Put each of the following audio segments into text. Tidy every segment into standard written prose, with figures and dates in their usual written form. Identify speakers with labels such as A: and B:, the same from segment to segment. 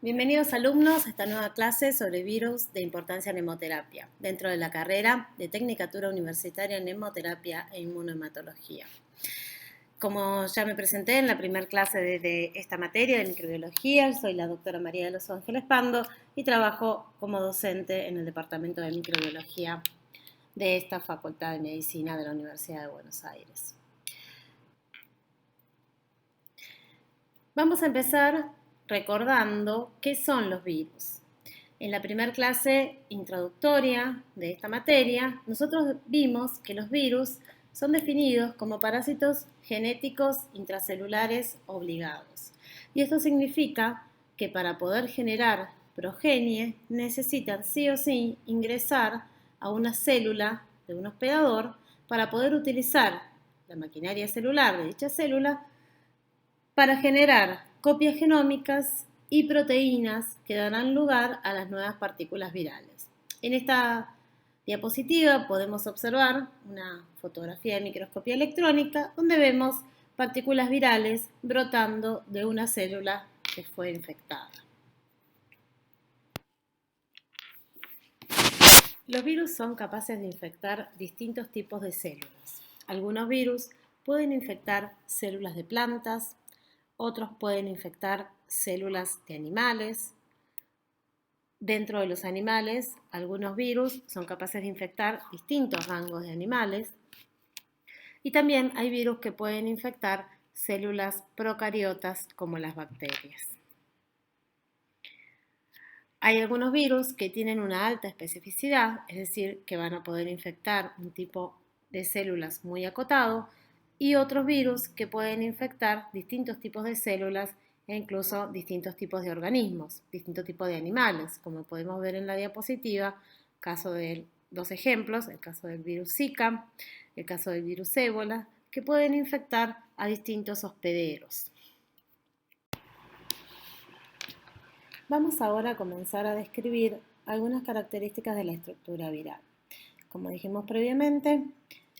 A: Bienvenidos alumnos a esta nueva clase sobre virus de importancia en hemoterapia, dentro de la carrera de Tecnicatura Universitaria en Hemoterapia e Inmunohematología. Como ya me presenté en la primera clase de esta materia de microbiología, soy la doctora María de los Ángeles Pando y trabajo como docente en el Departamento de Microbiología de esta Facultad de Medicina de la Universidad de Buenos Aires. Vamos a empezar recordando qué son los virus. En la primera clase introductoria de esta materia, nosotros vimos que los virus son definidos como parásitos genéticos intracelulares obligados. Y esto significa que para poder generar progenie necesitan sí o sí ingresar a una célula de un hospedador para poder utilizar la maquinaria celular de dicha célula para generar copias genómicas y proteínas que darán lugar a las nuevas partículas virales. En esta diapositiva podemos observar una fotografía de microscopía electrónica donde vemos partículas virales brotando de una célula que fue infectada. Los virus son capaces de infectar distintos tipos de células. Algunos virus pueden infectar células de plantas, otros pueden infectar células de animales. Dentro de los animales, algunos virus son capaces de infectar distintos rangos de animales. Y también hay virus que pueden infectar células procariotas como las bacterias. Hay algunos virus que tienen una alta especificidad, es decir, que van a poder infectar un tipo de células muy acotado, y otros virus que pueden infectar distintos tipos de células e incluso distintos tipos de organismos, distintos tipos de animales, como podemos ver en la diapositiva, caso de dos ejemplos, el caso del virus Zika, el caso del virus ébola, que pueden infectar a distintos hospederos. Vamos ahora a comenzar a describir algunas características de la estructura viral. Como dijimos previamente,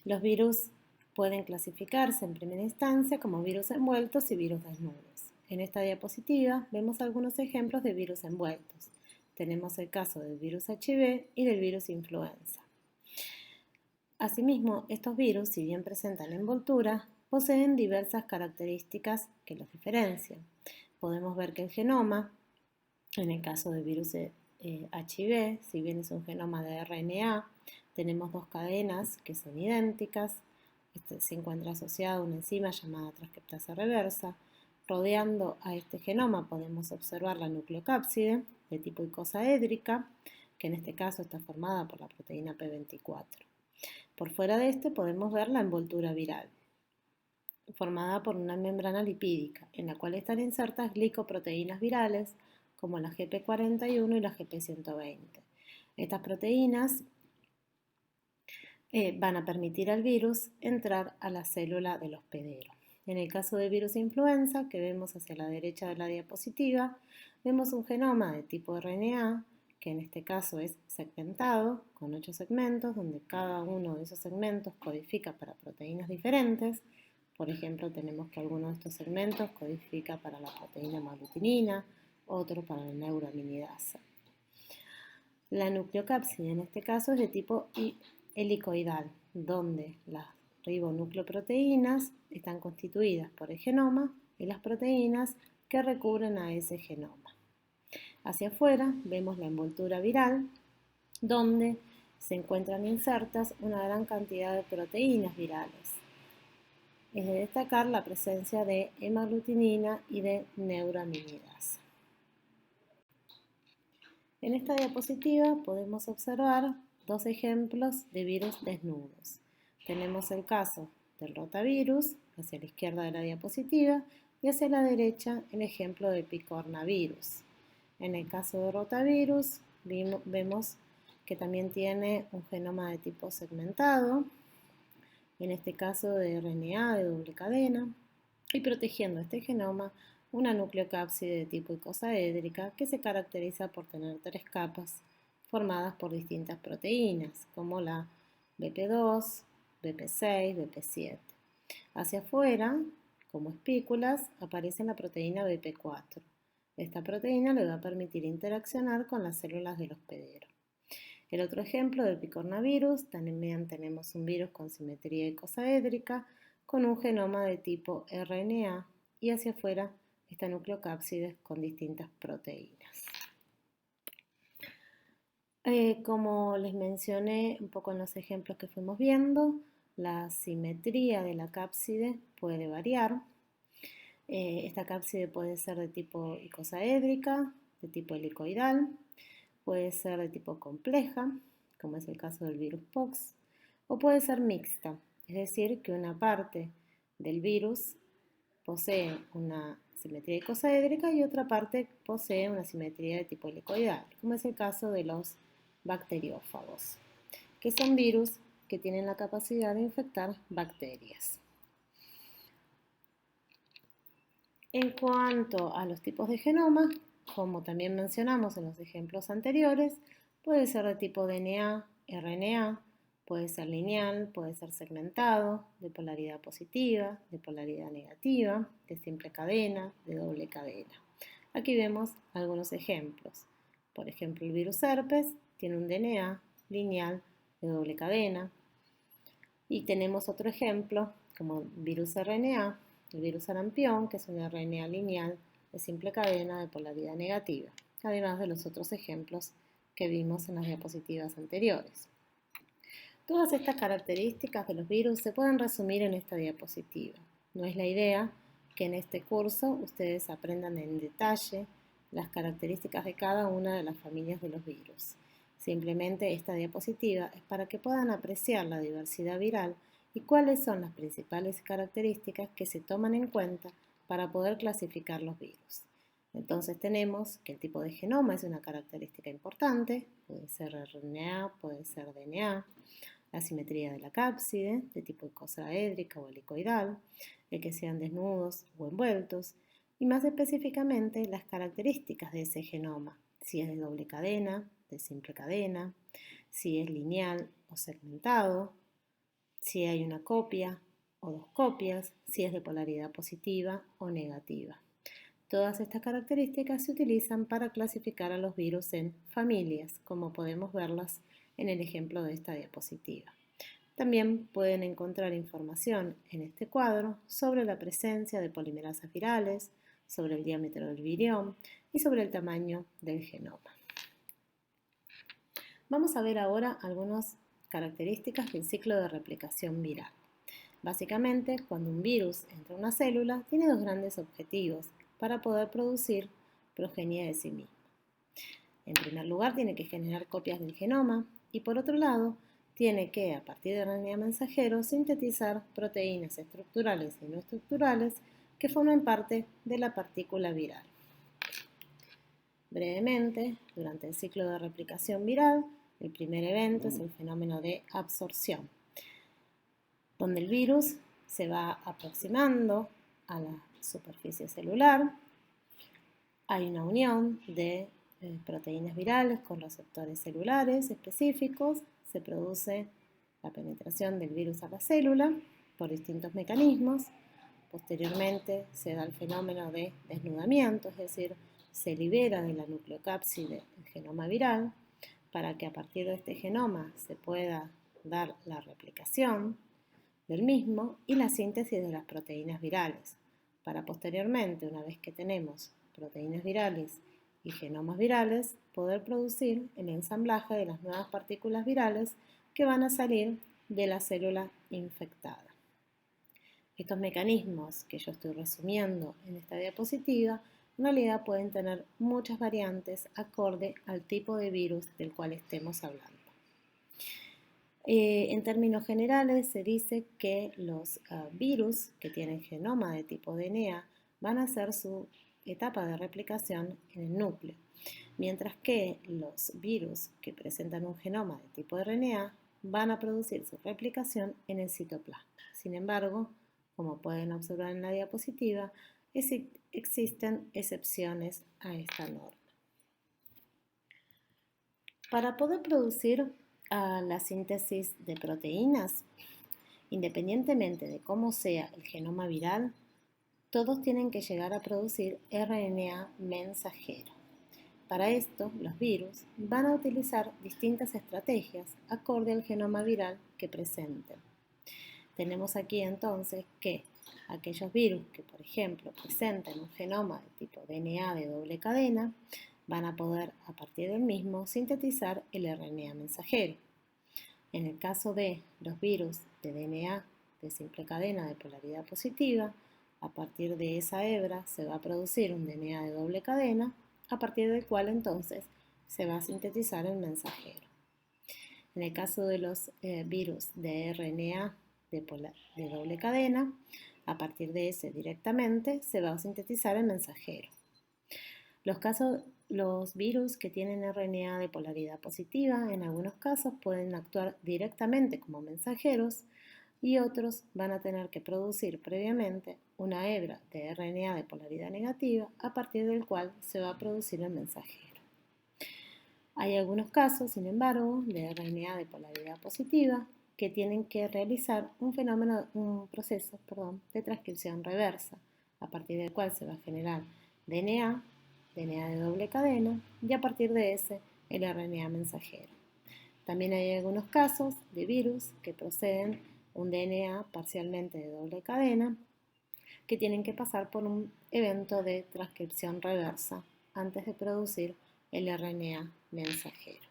A: los virus pueden clasificarse en primera instancia como virus envueltos y virus desnudos. En esta diapositiva vemos algunos ejemplos de virus envueltos. Tenemos el caso del virus HIV y del virus influenza. Asimismo, estos virus, si bien presentan envoltura, poseen diversas características que los diferencian. Podemos ver que el genoma, en el caso del virus HIV, si bien es un genoma de RNA, tenemos dos cadenas que son idénticas. Se encuentra asociada a una enzima llamada transcriptasa reversa. Rodeando a este genoma podemos observar la nucleocápside de tipo icosaédrica, que en este caso está formada por la proteína P24. Por fuera de este podemos ver la envoltura viral, formada por una membrana lipídica, en la cual están insertas glicoproteínas virales, como la GP41 y la GP120. Estas proteínas van a permitir al virus entrar a la célula del hospedero. En el caso del virus influenza, que vemos hacia la derecha de la diapositiva, vemos un genoma de tipo RNA, que en este caso es segmentado, con 8 segmentos, donde cada uno de esos segmentos codifica para proteínas diferentes. Por ejemplo, tenemos que alguno de estos segmentos codifica para la proteína hemaglutinina, otro para la neuraminidasa. La nucleocápside en este caso es de tipo helicoidal, donde las ribonucleoproteínas están constituidas por el genoma y las proteínas que recubren a ese genoma. Hacia afuera vemos la envoltura viral, donde se encuentran insertas una gran cantidad de proteínas virales. Es de destacar la presencia de hemaglutinina y de neuraminidasa. En esta diapositiva podemos observar dos ejemplos de virus desnudos. Tenemos el caso del rotavirus, hacia la izquierda de la diapositiva, y hacia la derecha el ejemplo de picornavirus. En el caso de rotavirus vemos que también tiene un genoma de tipo segmentado, en este caso de RNA de doble cadena, y protegiendo este genoma una nucleocápside de tipo icosaédrica que se caracteriza por tener 3 capas formadas por distintas proteínas, como la BP2, BP6, BP7. Hacia afuera, como espículas, aparece la proteína BP4. Esta proteína le va a permitir interaccionar con las células del hospedero. El otro ejemplo del picornavirus, también tenemos un virus con simetría icosaédrica, con un genoma de tipo RNA y hacia afuera está nucleocápsides con distintas proteínas. Como les mencioné un poco en los ejemplos que fuimos viendo, la simetría de la cápside puede variar. Esta cápside puede ser de tipo icosaédrica, de tipo helicoidal, puede ser de tipo compleja, como es el caso del virus Pox, o puede ser mixta, es decir, que una parte del virus posee una simetría icosaédrica y otra parte posee una simetría de tipo helicoidal, como es el caso de los bacteriófagos, que son virus que tienen la capacidad de infectar bacterias. En cuanto a los tipos de genoma, como también mencionamos en los ejemplos anteriores, puede ser de tipo DNA, RNA, puede ser lineal, puede ser segmentado, de polaridad positiva, de polaridad negativa, de simple cadena, de doble cadena. Aquí vemos algunos ejemplos. Por ejemplo, el virus herpes tiene un DNA lineal de doble cadena. Y tenemos otro ejemplo, como virus RNA, el virus sarampión, que es un RNA lineal de simple cadena de polaridad negativa, además de los otros ejemplos que vimos en las diapositivas anteriores. Todas estas características de los virus se pueden resumir en esta diapositiva. No es la idea que en este curso ustedes aprendan en detalle las características de cada una de las familias de los virus. Simplemente esta diapositiva es para que puedan apreciar la diversidad viral y cuáles son las principales características que se toman en cuenta para poder clasificar los virus. Entonces tenemos que el tipo de genoma es una característica importante, puede ser RNA, puede ser DNA, la simetría de la cápside, de tipo icosaédrica o helicoidal, el que sean desnudos o envueltos, y más específicamente las características de ese genoma, si es de doble cadena, de simple cadena, si es lineal o segmentado, si hay una copia o dos copias, si es de polaridad positiva o negativa. Todas estas características se utilizan para clasificar a los virus en familias, como podemos verlas en el ejemplo de esta diapositiva. También pueden encontrar información en este cuadro sobre la presencia de polimerasas virales, sobre el diámetro del virión y sobre el tamaño del genoma. Vamos a ver ahora algunas características del ciclo de replicación viral. Básicamente, cuando un virus entra a una célula, tiene dos grandes objetivos para poder producir progenie de sí mismo. En primer lugar, tiene que generar copias del genoma y por otro lado, tiene que, a partir de RNA mensajero, sintetizar proteínas estructurales y no estructurales que forman parte de la partícula viral. Brevemente, durante el ciclo de replicación viral, el primer evento es el fenómeno de absorción, donde el virus se va aproximando a la superficie celular. Hay una unión de proteínas virales con receptores celulares específicos. Se produce la penetración del virus a la célula por distintos mecanismos. Posteriormente se da el fenómeno de desnudamiento, es decir, se libera de la nucleocápside el genoma viral para que a partir de este genoma se pueda dar la replicación del mismo y la síntesis de las proteínas virales, para posteriormente, una vez que tenemos proteínas virales y genomas virales, poder producir el ensamblaje de las nuevas partículas virales que van a salir de la célula infectada. Estos mecanismos que yo estoy resumiendo en esta diapositiva en realidad pueden tener muchas variantes acorde al tipo de virus del cual estemos hablando. En términos generales se dice que los virus que tienen genoma de tipo DNA van a hacer su etapa de replicación en el núcleo, mientras que los virus que presentan un genoma de tipo RNA van a producir su replicación en el citoplasma. Sin embargo, como pueden observar en la diapositiva, existen excepciones a esta norma. Para poder producir la síntesis de proteínas, independientemente de cómo sea el genoma viral, todos tienen que llegar a producir RNA mensajero. Para esto, los virus van a utilizar distintas estrategias acorde al genoma viral que presenten. Tenemos aquí entonces que aquellos virus que, por ejemplo, presenten un genoma de tipo DNA de doble cadena, van a poder, a partir del mismo, sintetizar el RNA mensajero. En el caso de los virus de DNA de simple cadena de polaridad positiva, a partir de esa hebra se va a producir un DNA de doble cadena, a partir del cual entonces se va a sintetizar el mensajero. En el caso de los virus de RNA de doble cadena, a partir de ese directamente se va a sintetizar el mensajero. Los virus que tienen RNA de polaridad positiva, en algunos casos pueden actuar directamente como mensajeros y otros van a tener que producir previamente una hebra de RNA de polaridad negativa a partir del cual se va a producir el mensajero. Hay algunos casos, sin embargo, de RNA de polaridad positiva que tienen que realizar un proceso de transcripción reversa, a partir del cual se va a generar DNA de doble cadena y a partir de ese el RNA mensajero. También hay algunos casos de virus que proceden un DNA parcialmente de doble cadena que tienen que pasar por un evento de transcripción reversa antes de producir el RNA mensajero.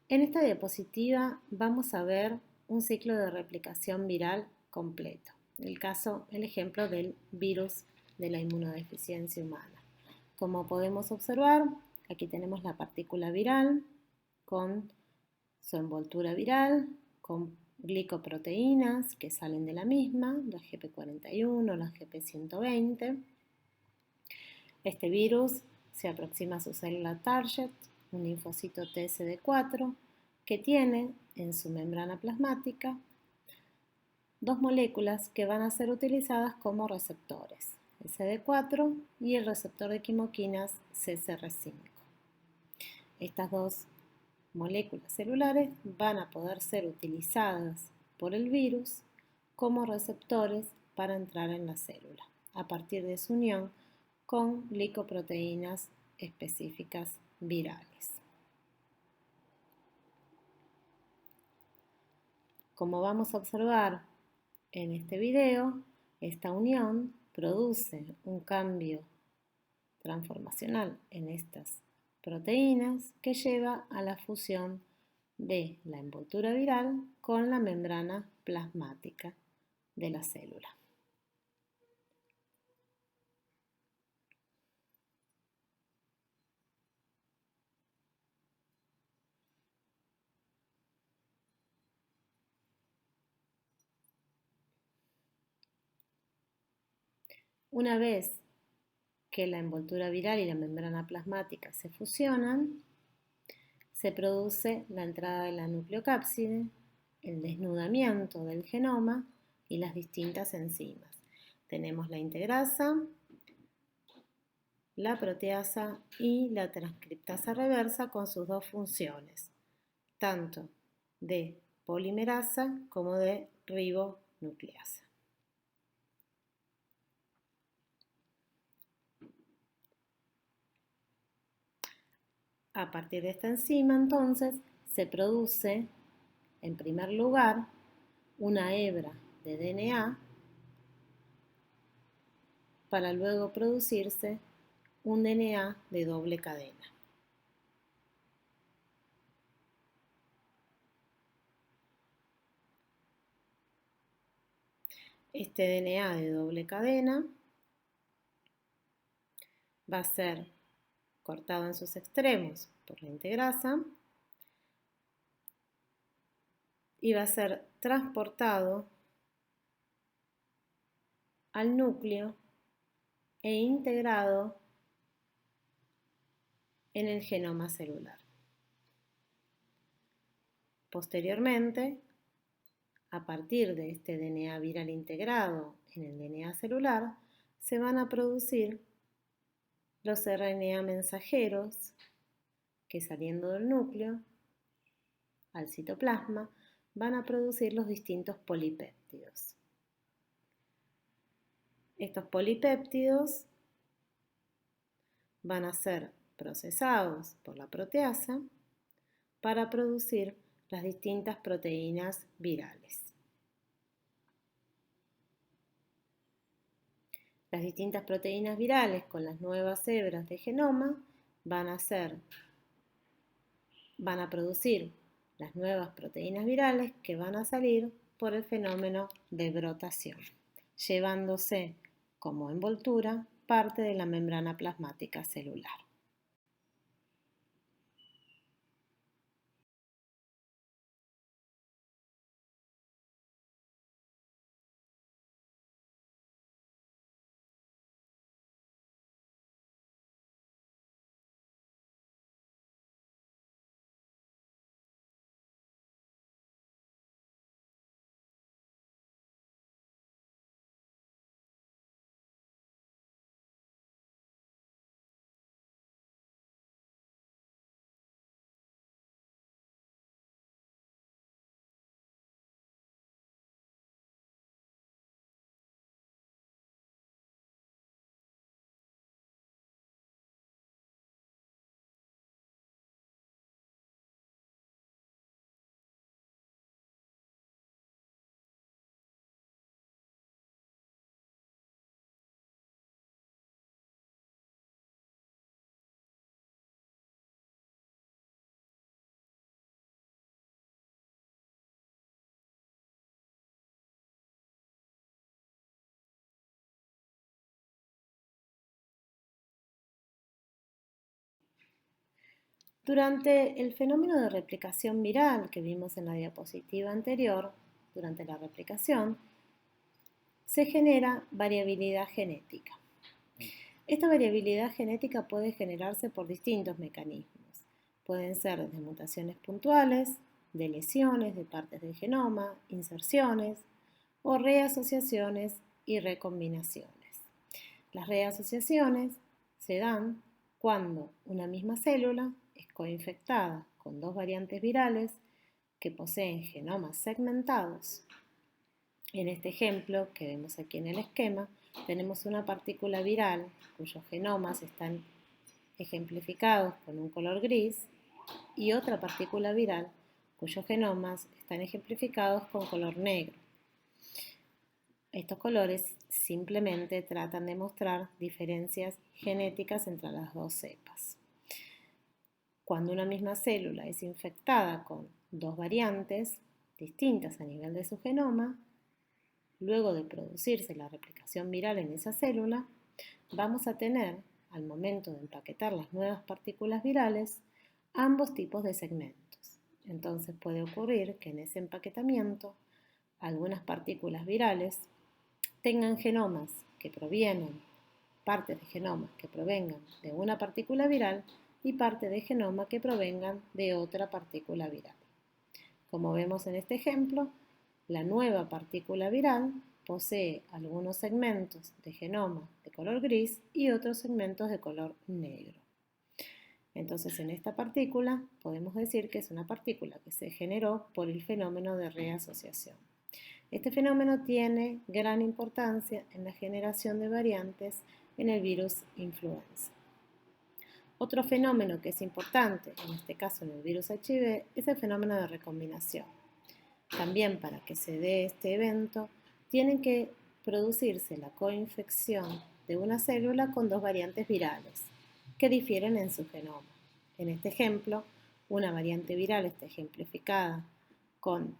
A: En esta diapositiva vamos a ver un ciclo de replicación viral completo. El ejemplo del virus de la inmunodeficiencia humana. Como podemos observar, aquí tenemos la partícula viral con su envoltura viral, con glicoproteínas que salen de la misma, las GP41, las GP120. Este virus se aproxima a su célula target, un linfocito TSD4, que tiene en su membrana plasmática dos moléculas que van a ser utilizadas como receptores, el CD4 y el receptor de quimoquinas CCR5. Estas dos moléculas celulares van a poder ser utilizadas por el virus como receptores para entrar en la célula, a partir de su unión con glicoproteínas específicas virales. Como vamos a observar en este video, esta unión produce un cambio transformacional en estas proteínas que lleva a la fusión de la envoltura viral con la membrana plasmática de la célula. Una vez que la envoltura viral y la membrana plasmática se fusionan, se produce la entrada de la nucleocápside, el desnudamiento del genoma y las distintas enzimas. Tenemos la integrasa, la proteasa y la transcriptasa reversa con sus dos funciones, tanto de polimerasa como de ribonucleasa. A partir de esta enzima, entonces, se produce, en primer lugar, una hebra de DNA para luego producirse un DNA de doble cadena. Este DNA de doble cadena va a ser cortado en sus extremos por la integrasa y va a ser transportado al núcleo e integrado en el genoma celular. Posteriormente, a partir de este DNA viral integrado en el DNA celular, se van a producir los RNA mensajeros que, saliendo del núcleo al citoplasma, van a producir los distintos polipéptidos. Estos polipéptidos van a ser procesados por la proteasa para producir las distintas proteínas virales. Las distintas proteínas virales con las nuevas hebras de genoma van a producir las nuevas proteínas virales que van a salir por el fenómeno de brotación, llevándose como envoltura parte de la membrana plasmática celular. Durante el fenómeno de replicación viral que vimos en la diapositiva anterior, durante la replicación, se genera variabilidad genética. Esta variabilidad genética puede generarse por distintos mecanismos. Pueden ser de mutaciones puntuales, de lesiones de partes del genoma, inserciones o reasociaciones y recombinaciones. Las reasociaciones se dan cuando una misma célula es coinfectada con dos variantes virales que poseen genomas segmentados. En este ejemplo que vemos aquí en el esquema, tenemos una partícula viral cuyos genomas están ejemplificados con un color gris y otra partícula viral cuyos genomas están ejemplificados con color negro. Estos colores simplemente tratan de mostrar diferencias genéticas entre las dos cepas. Cuando una misma célula es infectada con dos variantes distintas a nivel de su genoma, luego de producirse la replicación viral en esa célula, vamos a tener, al momento de empaquetar las nuevas partículas virales, ambos tipos de segmentos. Entonces puede ocurrir que en ese empaquetamiento algunas partículas virales tengan genomas que provienen, partes de genomas que provengan de una partícula viral y parte de genoma que provengan de otra partícula viral. Como vemos en este ejemplo, la nueva partícula viral posee algunos segmentos de genoma de color gris y otros segmentos de color negro. Entonces, en esta partícula podemos decir que es una partícula que se generó por el fenómeno de reasociación. Este fenómeno tiene gran importancia en la generación de variantes en el virus influenza. Otro fenómeno que es importante, en este caso en el virus HIV, es el fenómeno de recombinación. También para que se dé este evento, tiene que producirse la coinfección de una célula con dos variantes virales que difieren en su genoma. En este ejemplo, una variante viral está ejemplificada con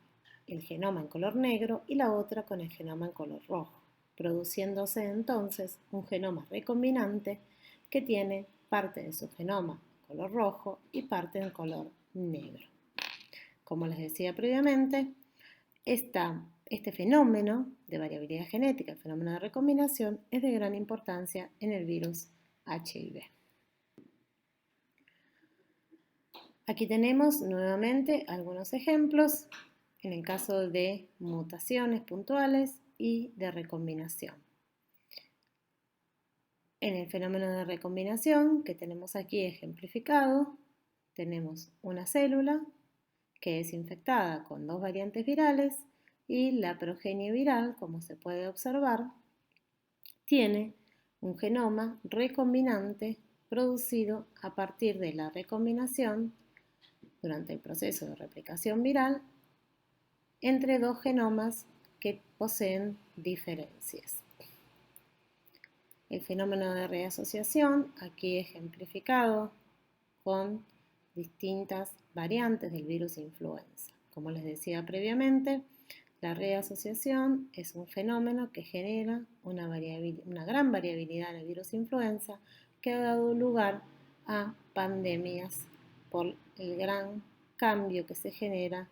A: el genoma en color negro y la otra con el genoma en color rojo, produciéndose entonces un genoma recombinante que tiene parte de su genoma en color rojo y parte en color negro. Como les decía previamente, este fenómeno de variabilidad genética, el fenómeno de recombinación, es de gran importancia en el virus HIV. Aquí tenemos nuevamente algunos ejemplos en el caso de mutaciones puntuales y de recombinación. En el fenómeno de recombinación que tenemos aquí ejemplificado, tenemos una célula que es infectada con dos variantes virales y la progenie viral, como se puede observar, tiene un genoma recombinante producido a partir de la recombinación durante el proceso de replicación viral entre dos genomas que poseen diferencias. El fenómeno de reasociación, aquí ejemplificado con distintas variantes del virus influenza. Como les decía previamente, la reasociación es un fenómeno que genera una gran variabilidad en el virus influenza que ha dado lugar a pandemias por el gran cambio que se genera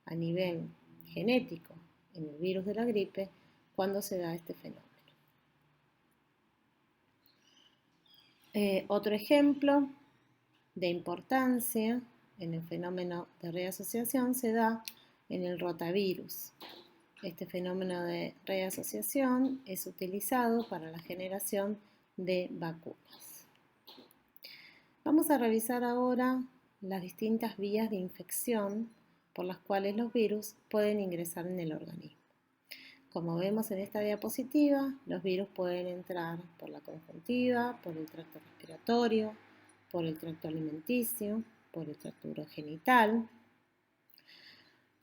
A: a nivel genético en el virus de la gripe cuando se da este fenómeno. Otro ejemplo de importancia en el fenómeno de reasociación se da en el rotavirus. Este fenómeno de reasociación es utilizado para la generación de vacunas. Vamos a revisar ahora las distintas vías de infección por las cuales los virus pueden ingresar en el organismo. Como vemos en esta diapositiva, los virus pueden entrar por la conjuntiva, por el tracto respiratorio, por el tracto alimenticio, por el tracto urogenital.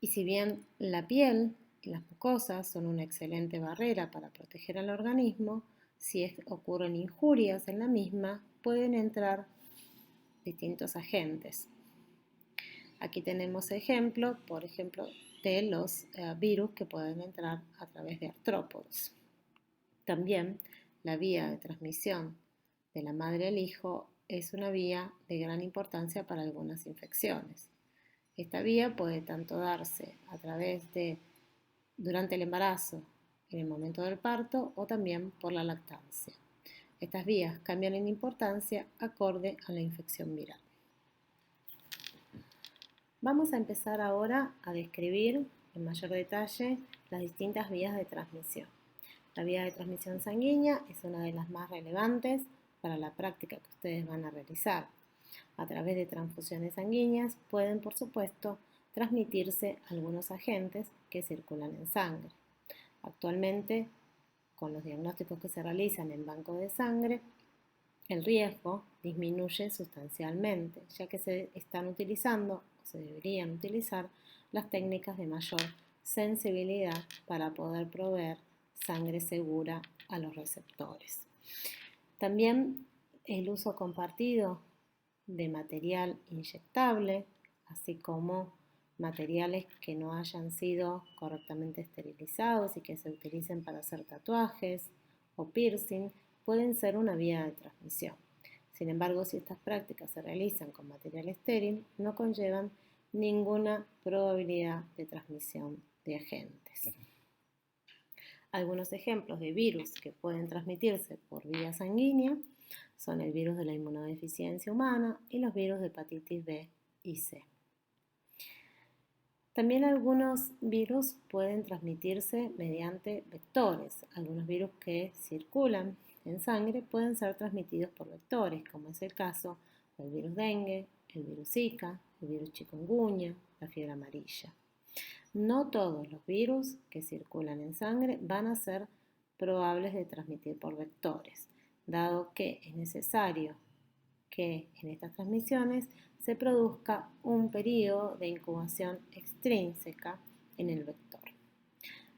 A: Y si bien la piel y las mucosas son una excelente barrera para proteger al organismo, si ocurren injurias en la misma, pueden entrar distintos agentes. Aquí tenemos ejemplo, por ejemplo, de los virus que pueden entrar a través de artrópodos. También la vía de transmisión de la madre al hijo es una vía de gran importancia para algunas infecciones. Esta vía puede tanto darse a través de durante el embarazo, en el momento del parto o también por la lactancia. Estas vías cambian en importancia acorde a la infección viral. Vamos a empezar ahora a describir en mayor detalle las distintas vías de transmisión. La vía de transmisión sanguínea es una de las más relevantes para la práctica que ustedes van a realizar. A través de transfusiones sanguíneas pueden, por supuesto, transmitirse algunos agentes que circulan en sangre. Actualmente, con los diagnósticos que se realizan en banco de sangre, el riesgo disminuye sustancialmente, ya que se están utilizando o se deberían utilizar las técnicas de mayor sensibilidad para poder proveer sangre segura a los receptores. También el uso compartido de material inyectable, así como materiales que no hayan sido correctamente esterilizados y que se utilicen para hacer tatuajes o piercing, pueden ser una vía de transmisión. Sin embargo, si estas prácticas se realizan con material estéril, no conllevan ninguna probabilidad de transmisión de agentes. Algunos ejemplos de virus que pueden transmitirse por vía sanguínea son el virus de la inmunodeficiencia humana y los virus de hepatitis B y C. También algunos virus pueden transmitirse mediante vectores. Algunos virus que circulan en sangre pueden ser transmitidos por vectores, como es el caso del virus dengue, el virus Zika, el virus chikungunya, la fiebre amarilla. No todos los virus que circulan en sangre van a ser probables de transmitir por vectores, dado que es necesario que en estas transmisiones se produzca un periodo de incubación extrínseca en el vector.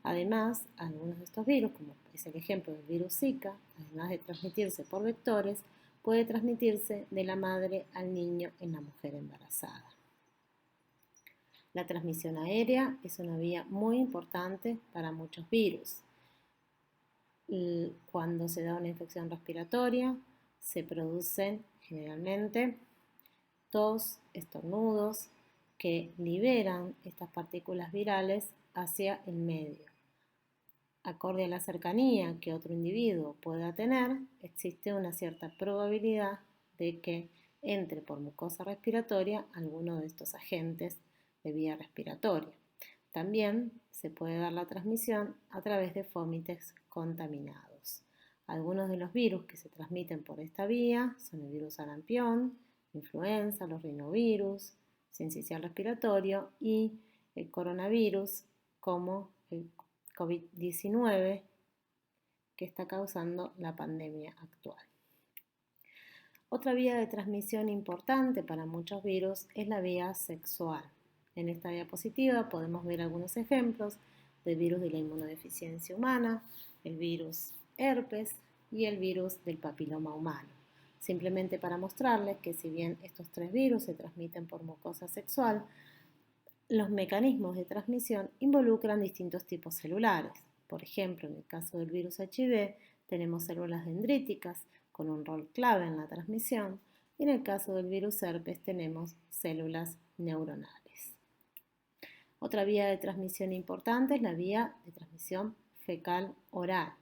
A: Además, algunos de estos virus, como es el ejemplo del virus Zika, además de transmitirse por vectores, puede transmitirse de la madre al niño en la mujer embarazada. La transmisión aérea es una vía muy importante para muchos virus. Cuando se da una infección respiratoria, se producen generalmente tos, estornudos que liberan estas partículas virales hacia el medio. Acorde a la cercanía que otro individuo pueda tener, existe una cierta probabilidad de que entre por mucosa respiratoria alguno de estos agentes de vía respiratoria. También se puede dar la transmisión a través de fómites contaminados. Algunos de los virus que se transmiten por esta vía son el virus sarampión, influenza, los rinovirus, sincicial respiratorio y el coronavirus como el COVID-19 que está causando la pandemia actual. Otra vía de transmisión importante para muchos virus es la vía sexual. En esta diapositiva podemos ver algunos ejemplos del virus de la inmunodeficiencia humana, el virus herpes y el virus del papiloma humano. Simplemente para mostrarles que si bien estos tres virus se transmiten por mucosa sexual, los mecanismos de transmisión involucran distintos tipos celulares. Por ejemplo, en el caso del virus HIV tenemos células dendríticas con un rol clave en la transmisión y en el caso del virus herpes tenemos células neuronales. Otra vía de transmisión importante es la vía de transmisión fecal-oral.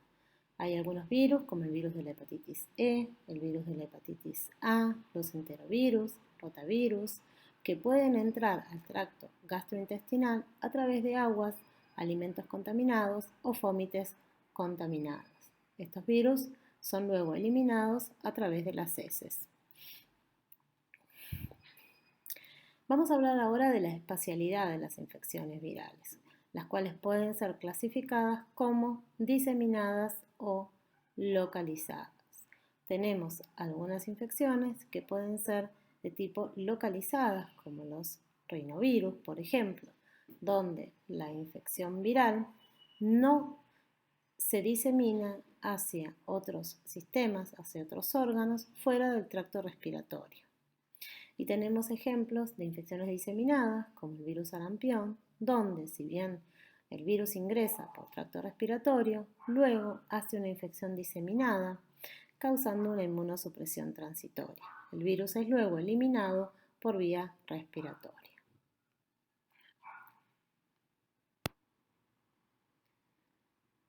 A: Hay algunos virus como el virus de la hepatitis E, el virus de la hepatitis A, los enterovirus, rotavirus, que pueden entrar al tracto gastrointestinal a través de aguas, alimentos contaminados o fómites contaminados. Estos virus son luego eliminados a través de las heces. Vamos a hablar ahora de la espacialidad de las infecciones virales, las cuales pueden ser clasificadas como diseminadas o localizadas. Tenemos algunas infecciones que pueden ser de tipo localizadas, como los rinovirus, por ejemplo, donde la infección viral no se disemina hacia otros sistemas, hacia otros órganos, fuera del tracto respiratorio. Y tenemos ejemplos de infecciones diseminadas, como el virus sarampión, donde si bien el virus ingresa por tracto respiratorio, luego hace una infección diseminada, causando una inmunosupresión transitoria. El virus es luego eliminado por vía respiratoria.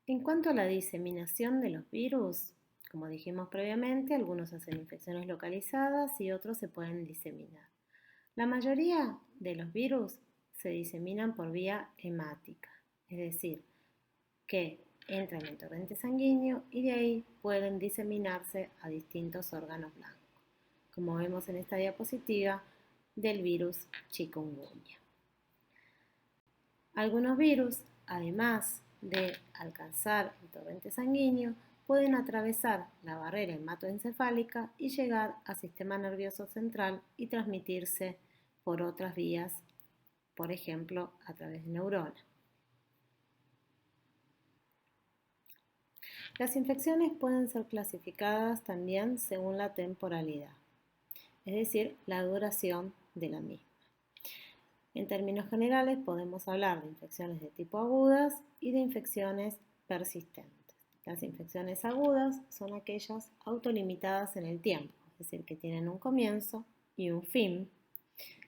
A: En cuanto a la diseminación de los virus, como dijimos previamente, algunos hacen infecciones localizadas y otros se pueden diseminar. La mayoría de los virus se diseminan por vía hemática, es decir, que entran en el torrente sanguíneo y de ahí pueden diseminarse a distintos órganos blancos, como vemos en esta diapositiva del virus chikungunya. Algunos virus, además de alcanzar el torrente sanguíneo, pueden atravesar la barrera hematoencefálica y llegar al sistema nervioso central y transmitirse por otras vías, por ejemplo, a través de neuronas. Las infecciones pueden ser clasificadas también según la temporalidad, es decir, la duración de la misma. En términos generales podemos hablar de infecciones de tipo agudas y de infecciones persistentes. Las infecciones agudas son aquellas autolimitadas en el tiempo, es decir, que tienen un comienzo y un fin.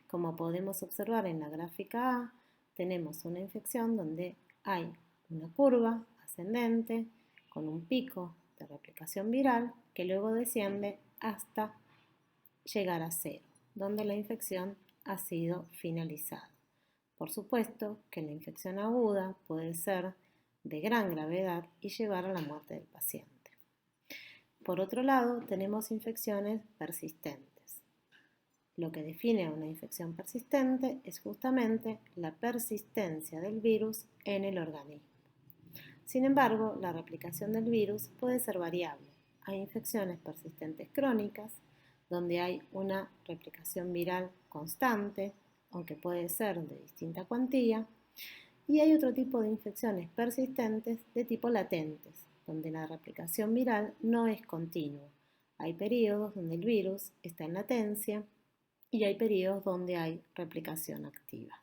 A: Como podemos observar en la gráfica A, tenemos una infección donde hay una curva ascendente con un pico de replicación viral que luego desciende hasta llegar a cero, donde la infección ha sido finalizada. Por supuesto que la infección aguda puede ser de gran gravedad y llevar a la muerte del paciente. Por otro lado, tenemos infecciones persistentes. Lo que define a una infección persistente es justamente la persistencia del virus en el organismo. Sin embargo, la replicación del virus puede ser variable. Hay infecciones persistentes crónicas, donde hay una replicación viral constante, aunque puede ser de distinta cuantía, y hay otro tipo de infecciones persistentes de tipo latentes, donde la replicación viral no es continua. Hay periodos donde el virus está en latencia y hay periodos donde hay replicación activa.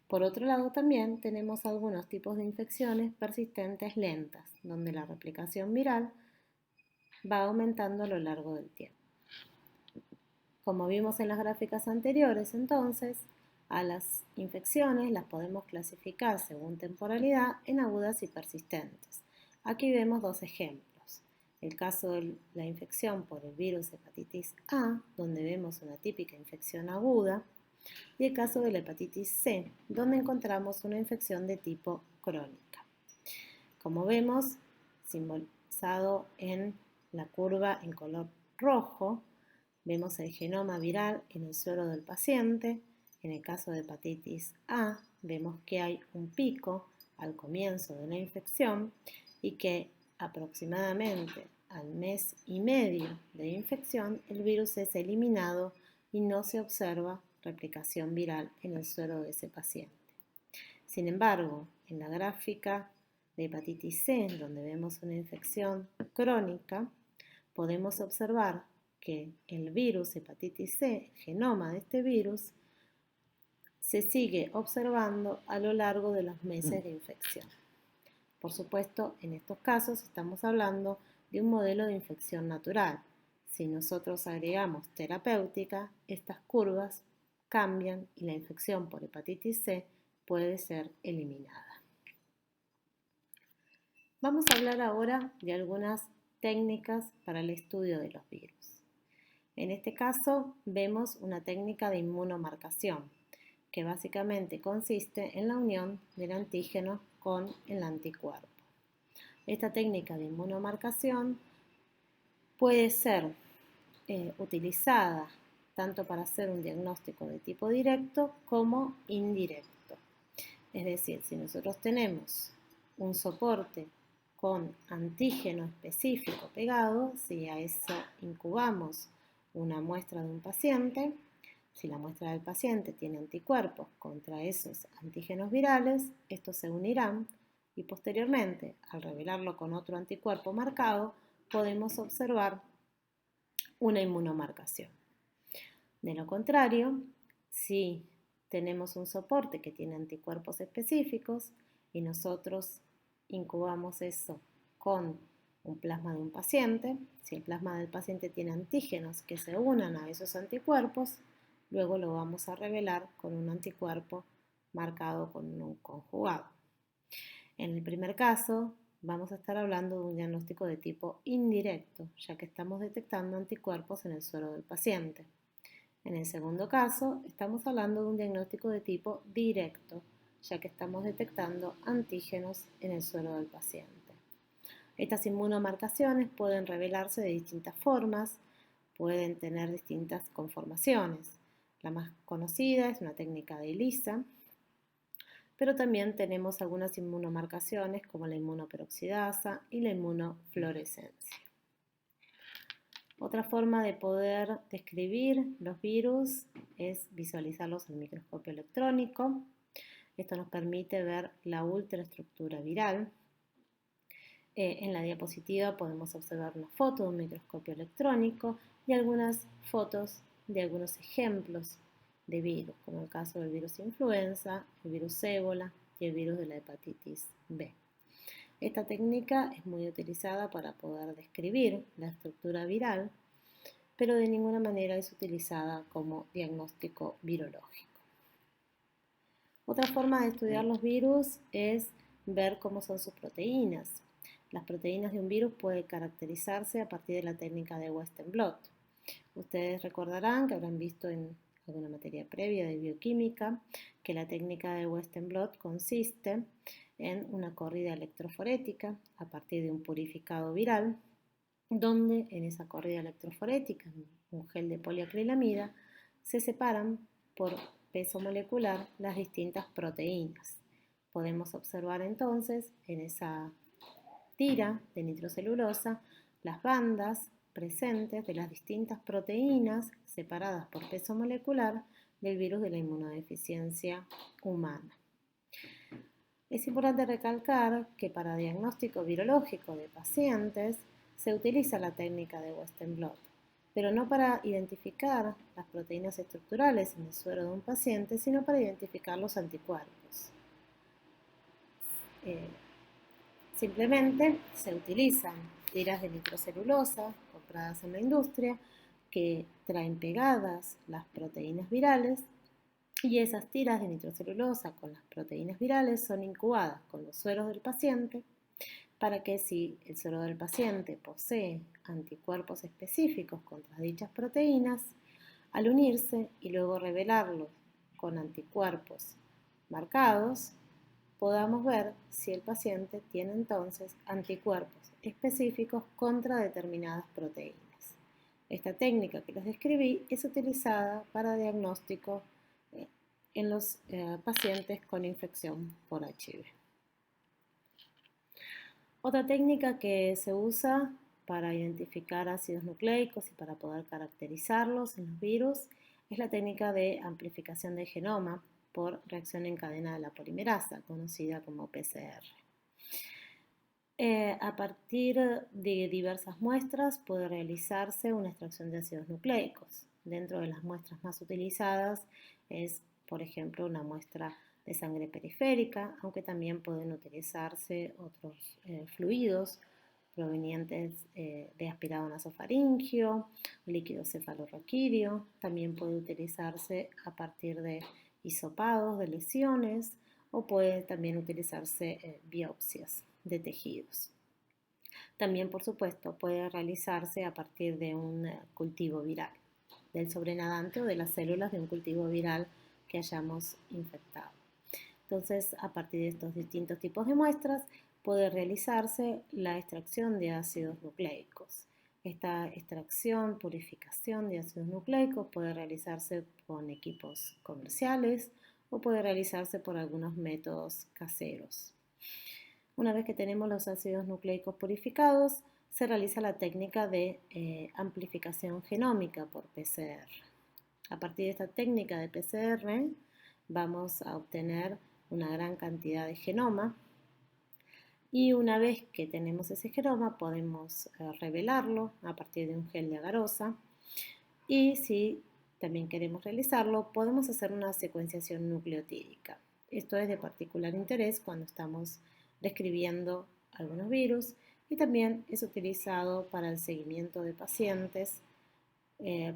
A: Por otro lado, también tenemos algunos tipos de infecciones persistentes lentas, donde la replicación viral va aumentando a lo largo del tiempo. Como vimos en las gráficas anteriores, entonces, a las infecciones las podemos clasificar según temporalidad en agudas y persistentes. Aquí vemos dos ejemplos. El caso de la infección por el virus hepatitis A, donde vemos una típica infección aguda, y el caso de la hepatitis C, donde encontramos una infección de tipo crónica. Como vemos, simbolizado en la curva en color rojo, vemos el genoma viral en el suero del paciente. En el caso de hepatitis A, vemos que hay un pico al comienzo de la infección y que aproximadamente al mes y medio de infección, el virus es eliminado y no se observa replicación viral en el suero de ese paciente. Sin embargo, en la gráfica de hepatitis C, donde vemos una infección crónica, podemos observar que el virus hepatitis C, el genoma de este virus, se sigue observando a lo largo de los meses de infección. Por supuesto, en estos casos estamos hablando de un modelo de infección natural. Si nosotros agregamos terapéutica, estas curvas cambian y la infección por hepatitis C puede ser eliminada. Vamos a hablar ahora de algunas técnicas para el estudio de los virus. En este caso vemos una técnica de inmunomarcación, que básicamente consiste en la unión del antígeno con el anticuerpo. Esta técnica de inmunomarcación puede ser utilizada tanto para hacer un diagnóstico de tipo directo como indirecto. Es decir, si nosotros tenemos un soporte con antígeno específico pegado, si a eso incubamos una muestra de un paciente, si la muestra del paciente tiene anticuerpos contra esos antígenos virales, estos se unirán y posteriormente, al revelarlo con otro anticuerpo marcado, podemos observar una inmunomarcación. De lo contrario, si tenemos un soporte que tiene anticuerpos específicos y nosotros incubamos eso con un plasma de un paciente, si el plasma del paciente tiene antígenos que se unan a esos anticuerpos, luego lo vamos a revelar con un anticuerpo marcado con un conjugado. En el primer caso, vamos a estar hablando de un diagnóstico de tipo indirecto, ya que estamos detectando anticuerpos en el suero del paciente. En el segundo caso, estamos hablando de un diagnóstico de tipo directo, ya que estamos detectando antígenos en el suero del paciente. Estas inmunomarcaciones pueden revelarse de distintas formas, pueden tener distintas conformaciones. La más conocida es una técnica de ELISA, pero también tenemos algunas inmunomarcaciones como la inmunoperoxidasa y la inmunofluorescencia. Otra forma de poder describir los virus es visualizarlos al microscopio electrónico. Esto nos permite ver la ultraestructura viral. En la diapositiva podemos observar una foto de un microscopio electrónico y algunas fotos de algunos ejemplos de virus, como el caso del virus influenza, el virus ébola y el virus de la hepatitis B. Esta técnica es muy utilizada para poder describir la estructura viral, pero de ninguna manera es utilizada como diagnóstico virológico. Otra forma de estudiar los virus es ver cómo son sus proteínas. Las proteínas de un virus pueden caracterizarse a partir de la técnica de Western blot. Ustedes recordarán que habrán visto en alguna materia previa de bioquímica que la técnica de Western blot consiste en una corrida electroforética a partir de un purificado viral, donde en esa corrida electroforética, un gel de poliacrilamida, se separan por peso molecular las distintas proteínas. Podemos observar entonces en esa tira de nitrocelulosa las bandas presentes de las distintas proteínas separadas por peso molecular del virus de la inmunodeficiencia humana. Es importante recalcar que para diagnóstico virológico de pacientes se utiliza la técnica de Western blot, pero no para identificar las proteínas estructurales en el suero de un paciente, sino para identificar los anticuerpos. Simplemente se utilizan tiras de nitrocelulosa compradas en la industria que traen pegadas las proteínas virales y esas tiras de nitrocelulosa con las proteínas virales son incubadas con los sueros del paciente para que si el suero del paciente posee anticuerpos específicos contra dichas proteínas, al unirse y luego revelarlos con anticuerpos marcados, podamos ver si el paciente tiene entonces anticuerpos específicos contra determinadas proteínas. Esta técnica que les describí es utilizada para diagnóstico en los pacientes con infección por HIV. Otra técnica que se usa para identificar ácidos nucleicos y para poder caracterizarlos en los virus es la técnica de amplificación de genoma por reacción en cadena de la polimerasa, conocida como PCR. A partir de diversas muestras puede realizarse una extracción de ácidos nucleicos. Dentro de las muestras más utilizadas es, por ejemplo, una muestra de sangre periférica, aunque también pueden utilizarse otros fluidos provenientes de aspirado nasofaringio, líquido cefalorraquídeo. También puede utilizarse a partir de hisopados de lesiones o puede también utilizarse biopsias de tejidos. También, por supuesto, puede realizarse a partir de un cultivo viral, del sobrenadante o de las células de un cultivo viral que hayamos infectado. Entonces, a partir de estos distintos tipos de muestras, puede realizarse la extracción de ácidos nucleicos. Esta extracción, purificación de ácidos nucleicos puede realizarse con equipos comerciales o puede realizarse por algunos métodos caseros. Una vez que tenemos los ácidos nucleicos purificados, se realiza la técnica de amplificación genómica por PCR. A partir de esta técnica de PCR vamos a obtener una gran cantidad de genoma y una vez que tenemos ese genoma podemos revelarlo a partir de un gel de agarosa y si también queremos realizarlo podemos hacer una secuenciación nucleotídica. Esto es de particular interés cuando estamos describiendo algunos virus y también es utilizado para el seguimiento de pacientes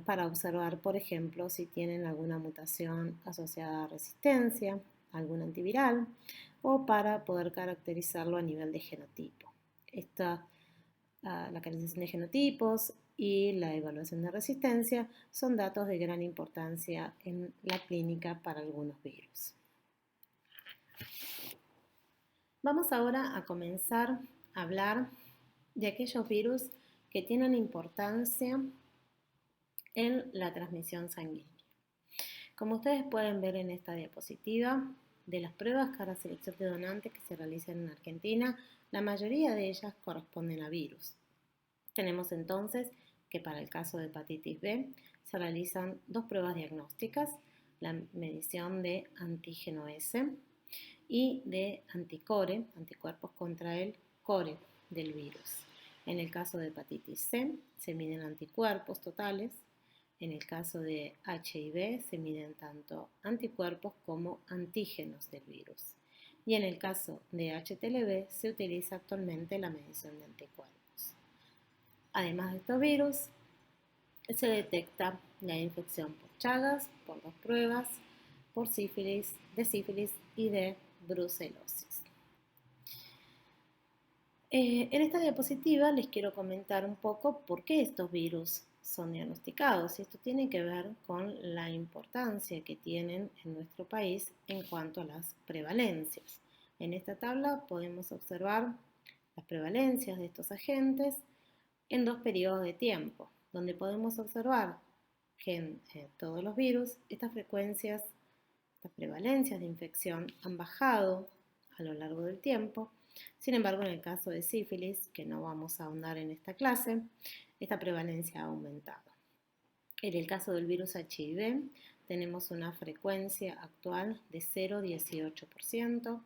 A: para observar, por ejemplo, si tienen alguna mutación asociada a resistencia, algún antiviral, o para poder caracterizarlo a nivel de genotipo. La caracterización de genotipos y la evaluación de resistencia son datos de gran importancia en la clínica para algunos virus. Vamos ahora a comenzar a hablar de aquellos virus que tienen importancia en la transmisión sanguínea. Como ustedes pueden ver en esta diapositiva, de las pruebas para selección de donantes que se realizan en Argentina, la mayoría de ellas corresponden a virus. Tenemos entonces que para el caso de hepatitis B se realizan dos pruebas diagnósticas, la medición de antígeno S y de anticore, anticuerpos contra el core del virus. En el caso de hepatitis C se miden anticuerpos totales. En el caso de HIV se miden tanto anticuerpos como antígenos del virus. Y en el caso de HTLV se utiliza actualmente la medición de anticuerpos. Además de estos virus, se detecta la infección por Chagas, por dos pruebas, por sífilis y de brucelosis. En esta diapositiva les quiero comentar un poco por qué estos virus son diagnosticados. Y esto tiene que ver con la importancia que tienen en nuestro país en cuanto a las prevalencias. En esta tabla podemos observar las prevalencias de estos agentes en dos periodos de tiempo, donde podemos observar que en todos los virus estas prevalencias de infección han bajado a lo largo del tiempo. Sin embargo, en el caso de sífilis, que no vamos a ahondar en esta clase, esta prevalencia ha aumentado. En el caso del virus HIV, tenemos una frecuencia actual de 0,18%.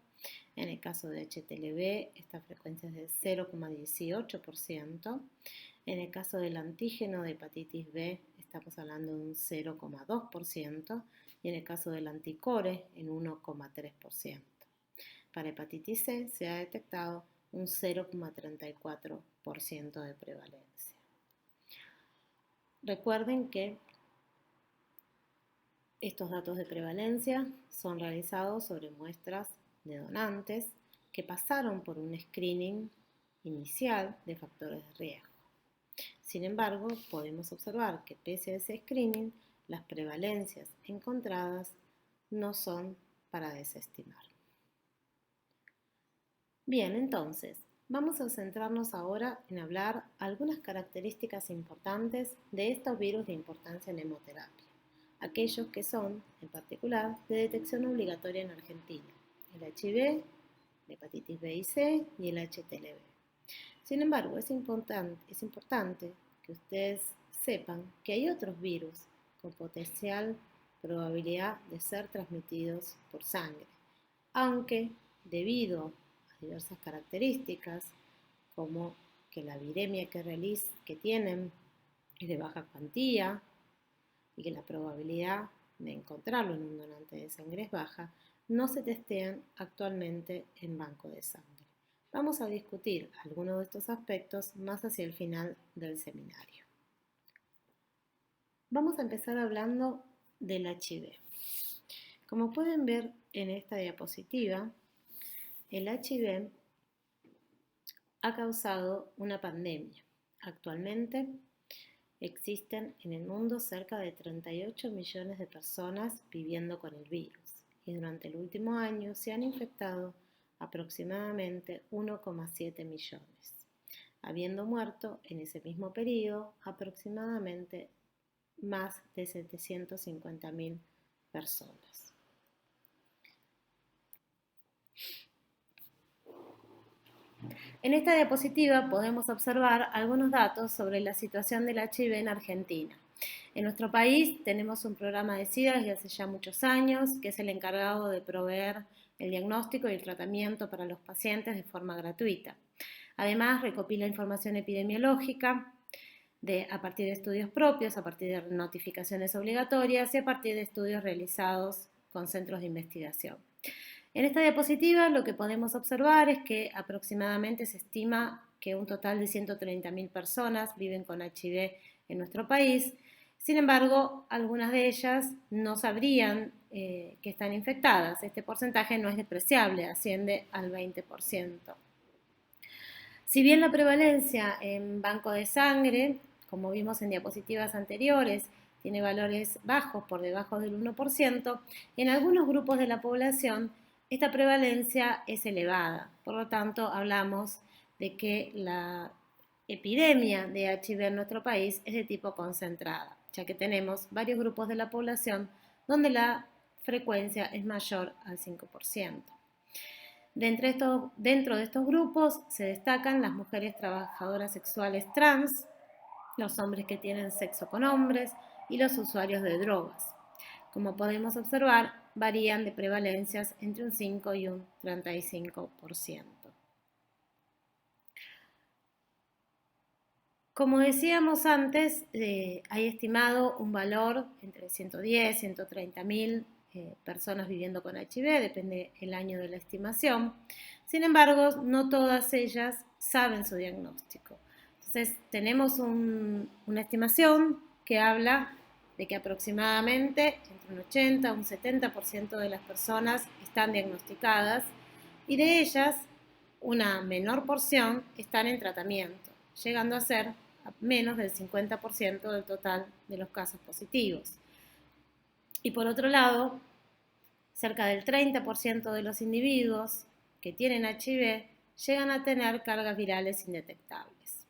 A: En el caso de HTLV, esta frecuencia es de 0,18%. En el caso del antígeno de hepatitis B, estamos hablando de un 0,2%. Y en el caso del anticore, en 1,3%. Para hepatitis C se ha detectado un 0,34% de prevalencia. Recuerden que estos datos de prevalencia son realizados sobre muestras de donantes que pasaron por un screening inicial de factores de riesgo. Sin embargo, podemos observar que pese a ese screening, las prevalencias encontradas no son para desestimar. Bien, entonces, vamos a centrarnos ahora en hablar algunas características importantes de estos virus de importancia en hemoterapia, aquellos que son, en particular, de detección obligatoria en Argentina, el HIV, la hepatitis B y C y el HTLV. Sin embargo, es importante que ustedes sepan que hay otros virus con potencial probabilidad de ser transmitidos por sangre, aunque debido a diversas características, como que la viremia que tienen es de baja cuantía y que la probabilidad de encontrarlo en un donante de sangre es baja, no se testean actualmente en banco de sangre. Vamos a discutir algunos de estos aspectos más hacia el final del seminario. Vamos a empezar hablando del HIV. Como pueden ver en esta diapositiva, el HIV ha causado una pandemia. Actualmente existen en el mundo cerca de 38 millones de personas viviendo con el virus y durante el último año se han infectado aproximadamente 1,7 millones, habiendo muerto en ese mismo periodo aproximadamente más de 750.000 personas. En esta diapositiva podemos observar algunos datos sobre la situación del HIV en Argentina. En nuestro país tenemos un programa de SIDA desde hace ya muchos años, que es el encargado de proveer el diagnóstico y el tratamiento para los pacientes de forma gratuita. Además, recopila información epidemiológica a partir de estudios propios, a partir de notificaciones obligatorias y a partir de estudios realizados con centros de investigación. En esta diapositiva lo que podemos observar es que aproximadamente se estima que un total de 130.000 personas viven con HIV en nuestro país. Sin embargo, algunas de ellas no sabrían que están infectadas. Este porcentaje no es despreciable, asciende al 20%. Si bien la prevalencia en banco de sangre, como vimos en diapositivas anteriores, tiene valores bajos, por debajo del 1%, en algunos grupos de la población esta prevalencia es elevada. Por lo tanto, hablamos de que la epidemia de HIV en nuestro país es de tipo concentrada, ya que tenemos varios grupos de la población donde la frecuencia es mayor al 5%. Dentro de estos grupos se destacan las mujeres trabajadoras sexuales trans, los hombres que tienen sexo con hombres y los usuarios de drogas. Como podemos observar, varían de prevalencias entre un 5 y un 35%. Como decíamos antes, hay estimado un valor entre 110 y 130.000 personas viviendo con HIV, depende el año de la estimación. Sin embargo, no todas ellas saben su diagnóstico. Entonces, tenemos una estimación que habla de que aproximadamente entre un 80 y un 70% de las personas están diagnosticadas y de ellas una menor porción están en tratamiento, llegando a ser menos del 50% del total de los casos positivos. Y por otro lado, cerca del 30% de los individuos que tienen HIV llegan a tener cargas virales indetectables.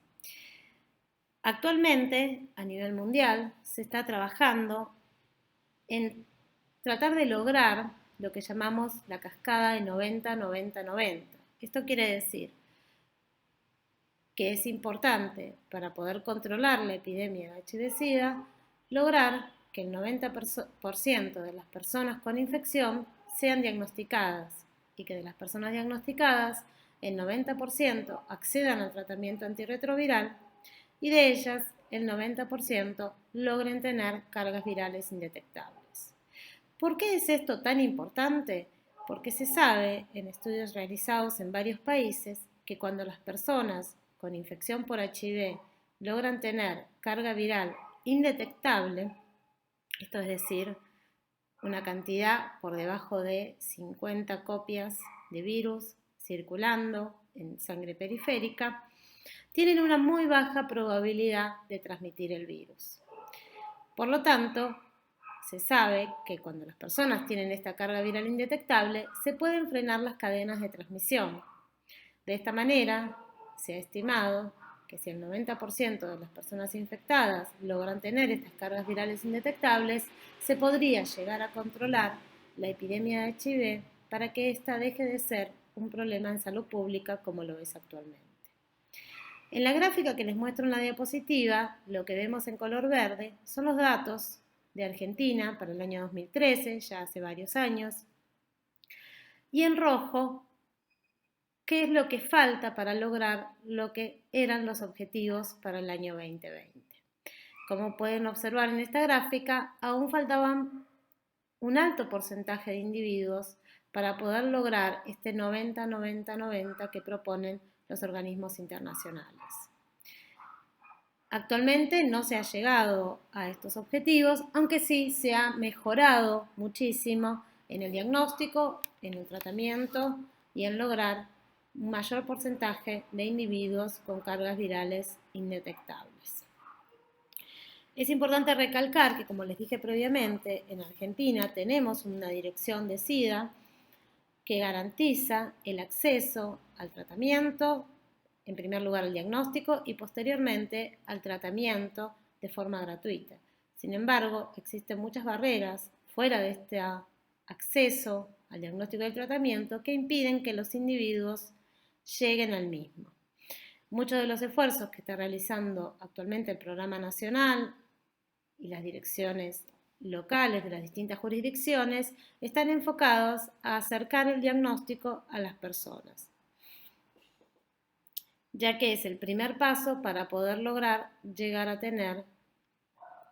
A: Actualmente, a nivel mundial, se está trabajando en tratar de lograr lo que llamamos la cascada de 90-90-90. Esto quiere decir que es importante para poder controlar la epidemia de HIV-Sida lograr que el 90% de las personas con infección sean diagnosticadas y que de las personas diagnosticadas el 90% accedan al tratamiento antirretroviral y de ellas el 90% logren tener cargas virales indetectables. ¿Por qué es esto tan importante? Porque se sabe en estudios realizados en varios países que cuando las personas con infección por HIV logran tener carga viral indetectable, esto es decir, una cantidad por debajo de 50 copias de virus circulando en sangre periférica, tienen una muy baja probabilidad de transmitir el virus. Por lo tanto, se sabe que cuando las personas tienen esta carga viral indetectable, se pueden frenar las cadenas de transmisión. De esta manera, se ha estimado que si el 90% de las personas infectadas logran tener estas cargas virales indetectables, se podría llegar a controlar la epidemia de HIV para que ésta deje de ser un problema en salud pública como lo es actualmente. En la gráfica que les muestro en la diapositiva, lo que vemos en color verde son los datos de Argentina para el año 2013, ya hace varios años, y en rojo, qué es lo que falta para lograr lo que eran los objetivos para el año 2020. Como pueden observar en esta gráfica, aún faltaban un alto porcentaje de individuos para poder lograr este 90-90-90 que proponen los organismos internacionales. Actualmente no se ha llegado a estos objetivos, aunque sí se ha mejorado muchísimo en el diagnóstico, en el tratamiento y en lograr un mayor porcentaje de individuos con cargas virales indetectables. Es importante recalcar que, como les dije previamente, en Argentina tenemos una dirección de SIDA que garantiza el acceso al tratamiento, en primer lugar al diagnóstico y posteriormente al tratamiento de forma gratuita. Sin embargo, existen muchas barreras fuera de este acceso al diagnóstico y al tratamiento que impiden que los individuos lleguen al mismo. Muchos de los esfuerzos que está realizando actualmente el Programa Nacional y las direcciones locales de las distintas jurisdicciones están enfocados a acercar el diagnóstico a las personas, ya que es el primer paso para poder lograr llegar a tener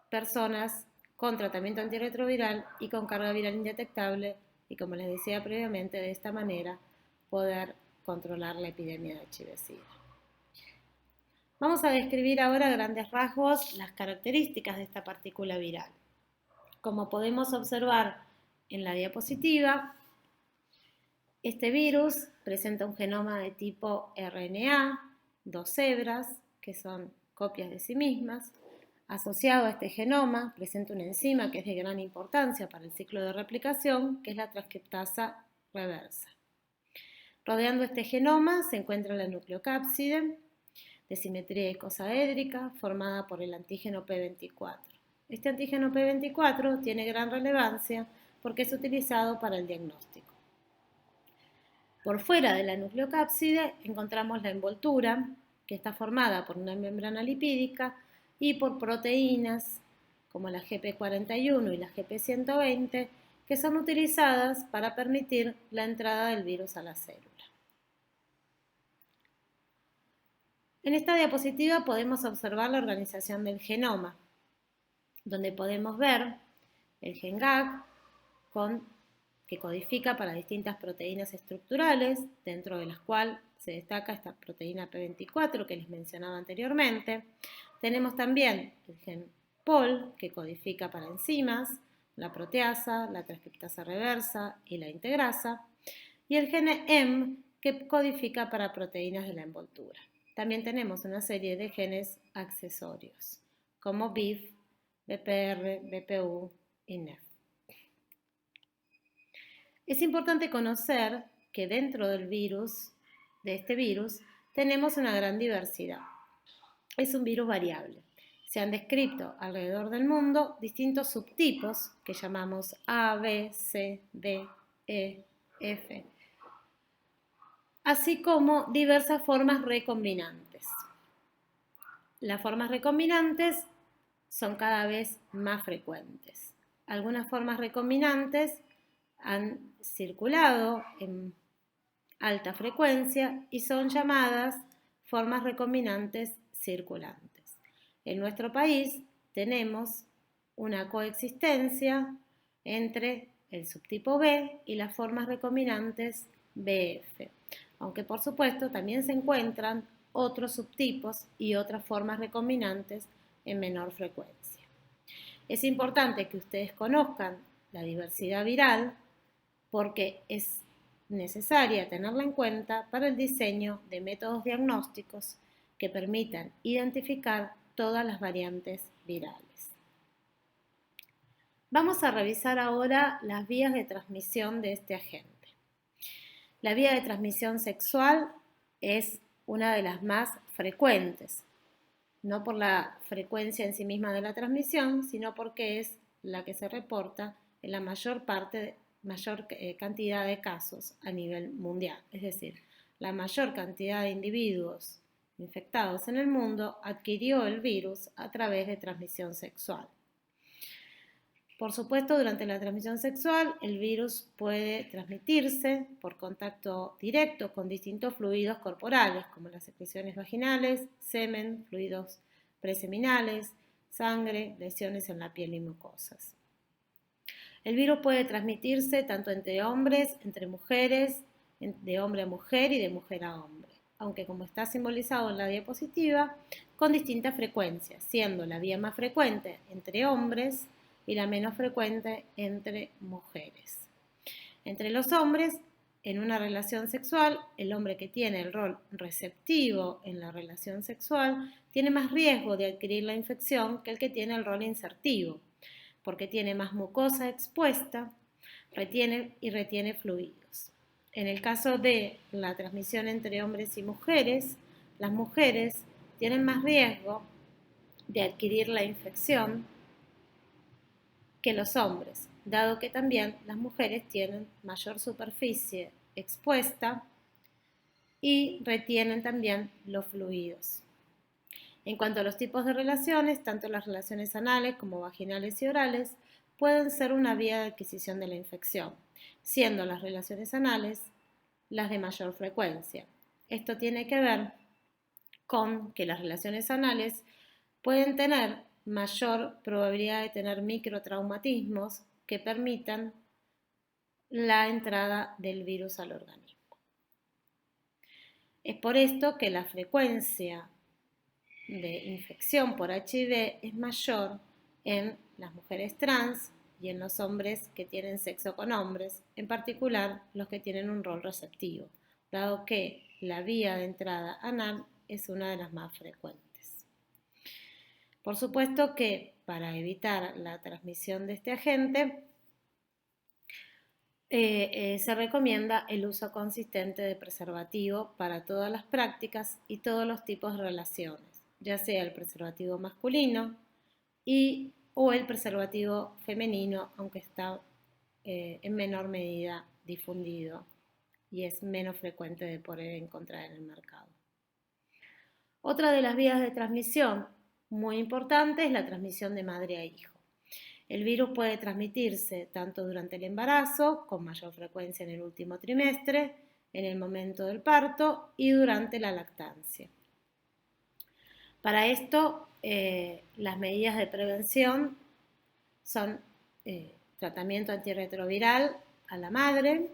A: personas con tratamiento antirretroviral y con carga viral indetectable y, como les decía previamente, de esta manera poder controlar la epidemia de HIV-Sida. Vamos a describir ahora a grandes rasgos las características de esta partícula viral. Como podemos observar en la diapositiva, este virus presenta un genoma de tipo RNA, 2 hebras, que son copias de sí mismas. Asociado a este genoma, presenta una enzima que es de gran importancia para el ciclo de replicación, que es la transcriptasa reversa. Rodeando este genoma se encuentra la nucleocápside, de simetría icosaédrica, formada por el antígeno P24. Este antígeno P24 tiene gran relevancia porque es utilizado para el diagnóstico. Por fuera de la nucleocápside encontramos la envoltura, que está formada por una membrana lipídica y por proteínas como la GP41 y la GP120, que son utilizadas para permitir la entrada del virus a la célula. En esta diapositiva podemos observar la organización del genoma, donde podemos ver el gen GAG que codifica para distintas proteínas estructurales, dentro de las cuales se destaca esta proteína P24 que les mencionaba anteriormente. Tenemos también el gen POL, que codifica para enzimas, la proteasa, la transcriptasa reversa y la integrasa, y el gen M, que codifica para proteínas de la envoltura. También tenemos una serie de genes accesorios, como BIF, BPR, BPU y NEF. Es importante conocer que dentro del virus, de este virus, tenemos una gran diversidad. Es un virus variable. Se han descrito alrededor del mundo distintos subtipos que llamamos A, B, C, D, E, F, así como diversas formas recombinantes. Las formas recombinantes son cada vez más frecuentes. Algunas formas recombinantes han circulado en alta frecuencia y son llamadas formas recombinantes circulantes. En nuestro país tenemos una coexistencia entre el subtipo B y las formas recombinantes BF, aunque por supuesto también se encuentran otros subtipos y otras formas recombinantes en menor frecuencia. Es importante que ustedes conozcan la diversidad viral porque es necesaria tenerla en cuenta para el diseño de métodos diagnósticos que permitan identificar todas las variantes virales. Vamos a revisar ahora las vías de transmisión de este agente. La vía de transmisión sexual es una de las más frecuentes, no por la frecuencia en sí misma de la transmisión, sino porque es la que se reporta en la mayor cantidad de casos a nivel mundial. Es decir, la mayor cantidad de individuos infectados en el mundo adquirió el virus a través de transmisión sexual. Por supuesto, durante la transmisión sexual, el virus puede transmitirse por contacto directo con distintos fluidos corporales, como las secreciones vaginales, semen, fluidos preseminales, sangre, lesiones en la piel y mucosas. El virus puede transmitirse tanto entre hombres, entre mujeres, de hombre a mujer y de mujer a hombre, aunque como está simbolizado en la diapositiva, con distintas frecuencias, siendo la vía más frecuente entre hombres y la menos frecuente entre mujeres. Entre los hombres, en una relación sexual, el hombre que tiene el rol receptivo en la relación sexual tiene más riesgo de adquirir la infección que el que tiene el rol insertivo, porque tiene más mucosa expuesta, retiene fluidos. En el caso de la transmisión entre hombres y mujeres, las mujeres tienen más riesgo de adquirir la infección que los hombres, dado que también las mujeres tienen mayor superficie expuesta y retienen también los fluidos. En cuanto a los tipos de relaciones, tanto las relaciones anales como vaginales y orales pueden ser una vía de adquisición de la infección, siendo las relaciones anales las de mayor frecuencia. Esto tiene que ver con que las relaciones anales pueden tener mayor probabilidad de tener microtraumatismos que permitan la entrada del virus al organismo. Es por esto que la frecuencia de infección por HIV es mayor en las mujeres trans y en los hombres que tienen sexo con hombres, en particular los que tienen un rol receptivo, dado que la vía de entrada anal es una de las más frecuentes. Por supuesto que para evitar la transmisión de este agente, se recomienda el uso consistente de preservativo para todas las prácticas y todos los tipos de relaciones, ya sea el preservativo masculino o el preservativo femenino, aunque está en menor medida difundido y es menos frecuente de poder encontrar en el mercado. Otra de las vías de transmisión muy importante es la transmisión de madre a hijo. El virus puede transmitirse tanto durante el embarazo, con mayor frecuencia en el último trimestre, en el momento del parto y durante la lactancia. Para esto, las medidas de prevención son tratamiento antirretroviral a la madre.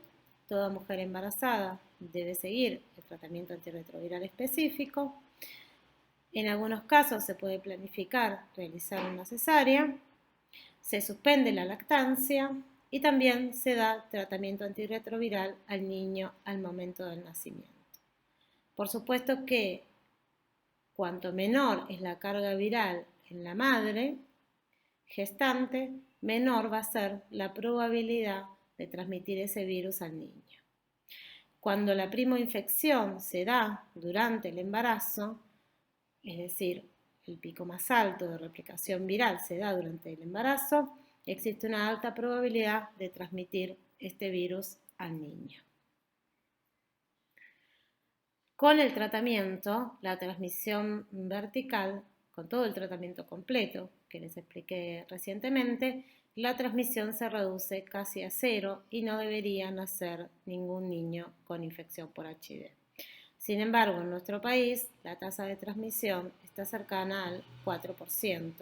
A: Toda mujer embarazada debe seguir el tratamiento antirretroviral específico. En algunos casos se puede planificar realizar una cesárea. Se suspende la lactancia y también se da tratamiento antirretroviral al niño al momento del nacimiento. Por supuesto que cuanto menor es la carga viral en la madre gestante, menor va a ser la probabilidad de transmitir ese virus al niño. Cuando la primoinfección se da durante el embarazo, es decir, el pico más alto de replicación viral se da durante el embarazo, existe una alta probabilidad de transmitir este virus al niño. Con el tratamiento, la transmisión vertical, con todo el tratamiento completo que les expliqué recientemente, la transmisión se reduce casi a cero y no debería nacer ningún niño con infección por HIV. Sin embargo, en nuestro país la tasa de transmisión está cercana al 4%,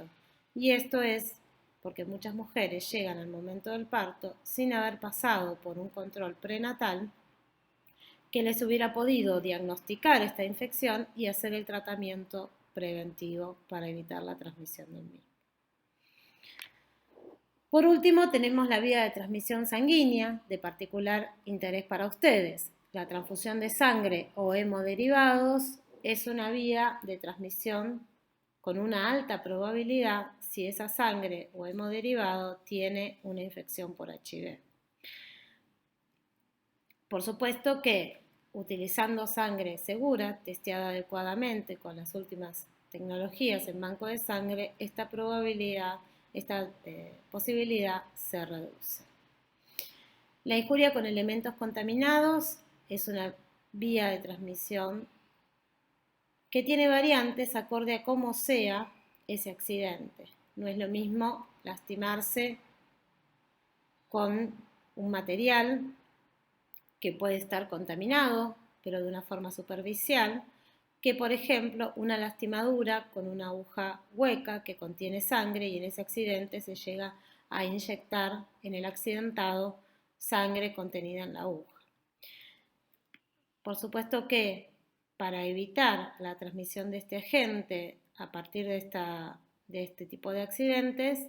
A: y esto es porque muchas mujeres llegan al momento del parto sin haber pasado por un control prenatal que les hubiera podido diagnosticar esta infección y hacer el tratamiento preventivo para evitar la transmisión del mismo. Por último, tenemos la vía de transmisión sanguínea, de particular interés para ustedes. La transfusión de sangre o hemoderivados es una vía de transmisión con una alta probabilidad si esa sangre o hemoderivado tiene una infección por HIV. Por supuesto que utilizando sangre segura, testeada adecuadamente con las últimas tecnologías en banco de sangre, esta posibilidad se reduce. La injuria con elementos contaminados es una vía de transmisión que tiene variantes acorde a cómo sea ese accidente. No es lo mismo lastimarse con un material que puede estar contaminado, pero de una forma superficial, que por ejemplo una lastimadura con una aguja hueca que contiene sangre y en ese accidente se llega a inyectar en el accidentado sangre contenida en la aguja. Por supuesto que para evitar la transmisión de este agente a partir de este tipo de accidentes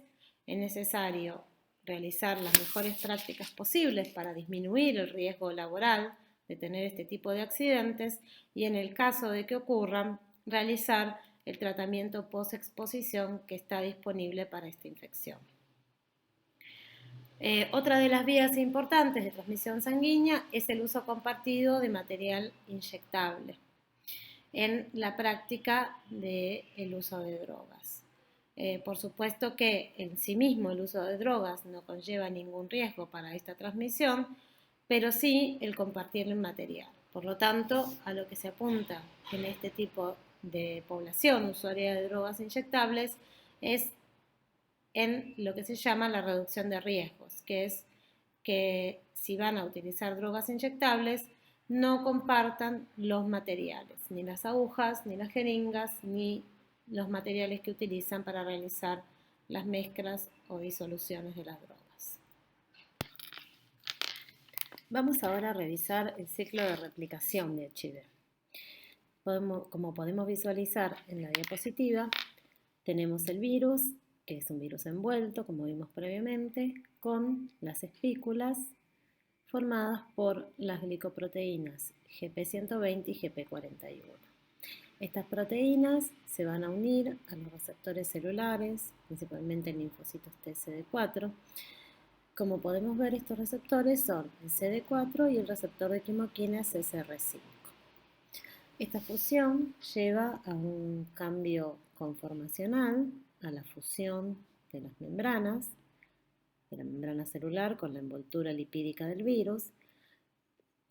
A: es necesario realizar las mejores prácticas posibles para disminuir el riesgo laboral de tener este tipo de accidentes y en el caso de que ocurran, realizar el tratamiento post-exposición que está disponible para esta infección. Otra de las vías importantes de transmisión sanguínea es el uso compartido de material inyectable en la práctica del uso de drogas. Por supuesto que en sí mismo el uso de drogas no conlleva ningún riesgo para esta transmisión, pero sí el compartir el material. Por lo tanto, a lo que se apunta en este tipo de población usuaria de drogas inyectables es en lo que se llama la reducción de riesgos, que es que si van a utilizar drogas inyectables, no compartan los materiales, ni las agujas, ni las jeringas, ni los materiales que utilizan para realizar las mezclas o disoluciones de las drogas. Vamos ahora a revisar el ciclo de replicación de HIV. Como podemos visualizar en la diapositiva, tenemos el virus, que es un virus envuelto, como vimos previamente, con las espículas formadas por las glicoproteínas GP120 y GP41. Estas proteínas se van a unir a los receptores celulares, principalmente en linfocitos TCD4. Como podemos ver, estos receptores son el CD4 y el receptor de quimoquina CCR5. Esta fusión lleva a un cambio conformacional, a la fusión de las membranas, de la membrana celular con la envoltura lipídica del virus.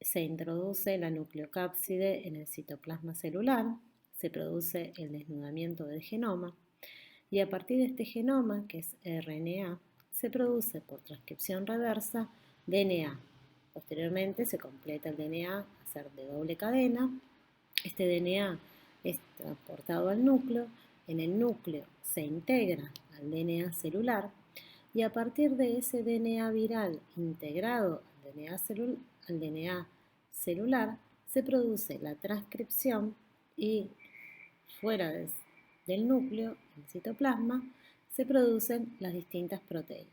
A: Se introduce la nucleocápside en el citoplasma celular, se produce el desnudamiento del genoma y a partir de este genoma, que es RNA, se produce por transcripción reversa DNA. Posteriormente se completa el DNA a ser de doble cadena. Este DNA es transportado al núcleo, en el núcleo se integra al DNA celular y a partir de ese DNA viral integrado al DNA celular se produce la transcripción y fuera del núcleo, el citoplasma, se producen las distintas proteínas.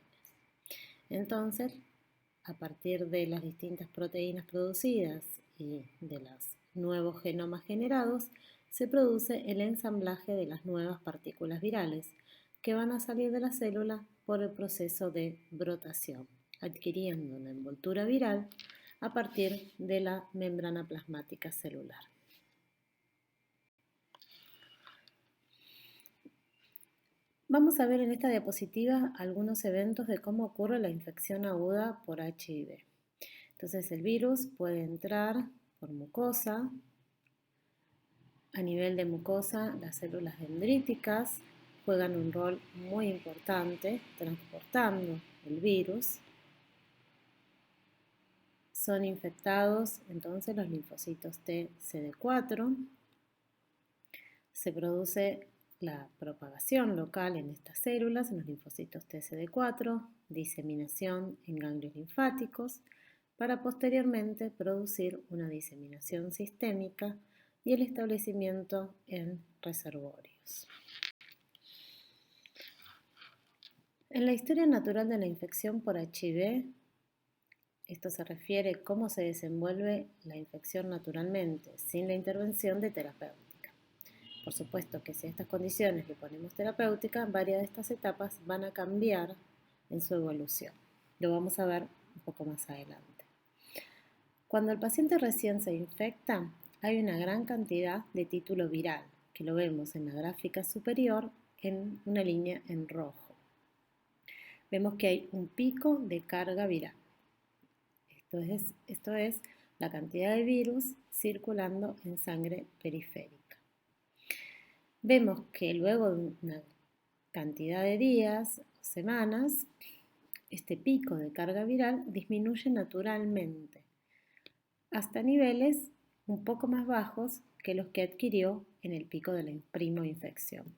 A: Entonces, a partir de las distintas proteínas producidas y de los nuevos genomas generados, se produce el ensamblaje de las nuevas partículas virales que van a salir de la célula por el proceso de brotación, adquiriendo una envoltura viral a partir de la membrana plasmática celular. Vamos a ver en esta diapositiva algunos eventos de cómo ocurre la infección aguda por HIV. Entonces el virus puede entrar por mucosa. A nivel de mucosa, las células dendríticas juegan un rol muy importante transportando el virus. Son infectados entonces los linfocitos T CD4. Se produce la propagación local en estas células, en los linfocitos TCD4, diseminación en ganglios linfáticos, para posteriormente producir una diseminación sistémica y el establecimiento en reservorios. En la historia natural de la infección por HIV, esto se refiere a cómo se desenvuelve la infección naturalmente, sin la intervención de terapeuta. Por supuesto que si a estas condiciones le ponemos terapéutica, varias de estas etapas van a cambiar en su evolución. Lo vamos a ver un poco más adelante. Cuando el paciente recién se infecta, hay una gran cantidad de título viral, que lo vemos en la gráfica superior en una línea en rojo. Vemos que hay un pico de carga viral. Esto es la cantidad de virus circulando en sangre periférica. vemos que luego de una cantidad de días, semanas, este pico de carga viral disminuye naturalmente hasta niveles un poco más bajos que los que adquirió en el pico de la primoinfección.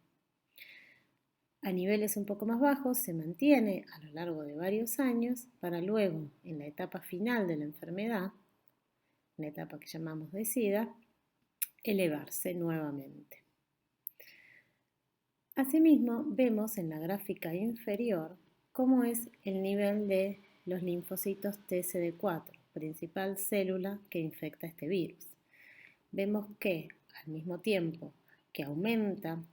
A: A niveles un poco más bajos se mantiene a lo largo de varios años para luego, en la etapa final de la enfermedad, la etapa que llamamos de SIDA, elevarse nuevamente. Asimismo, vemos en la gráfica inferior cómo es el nivel de los linfocitos TSD4, principal célula que infecta este virus. Vemos que al mismo tiempo que aumenta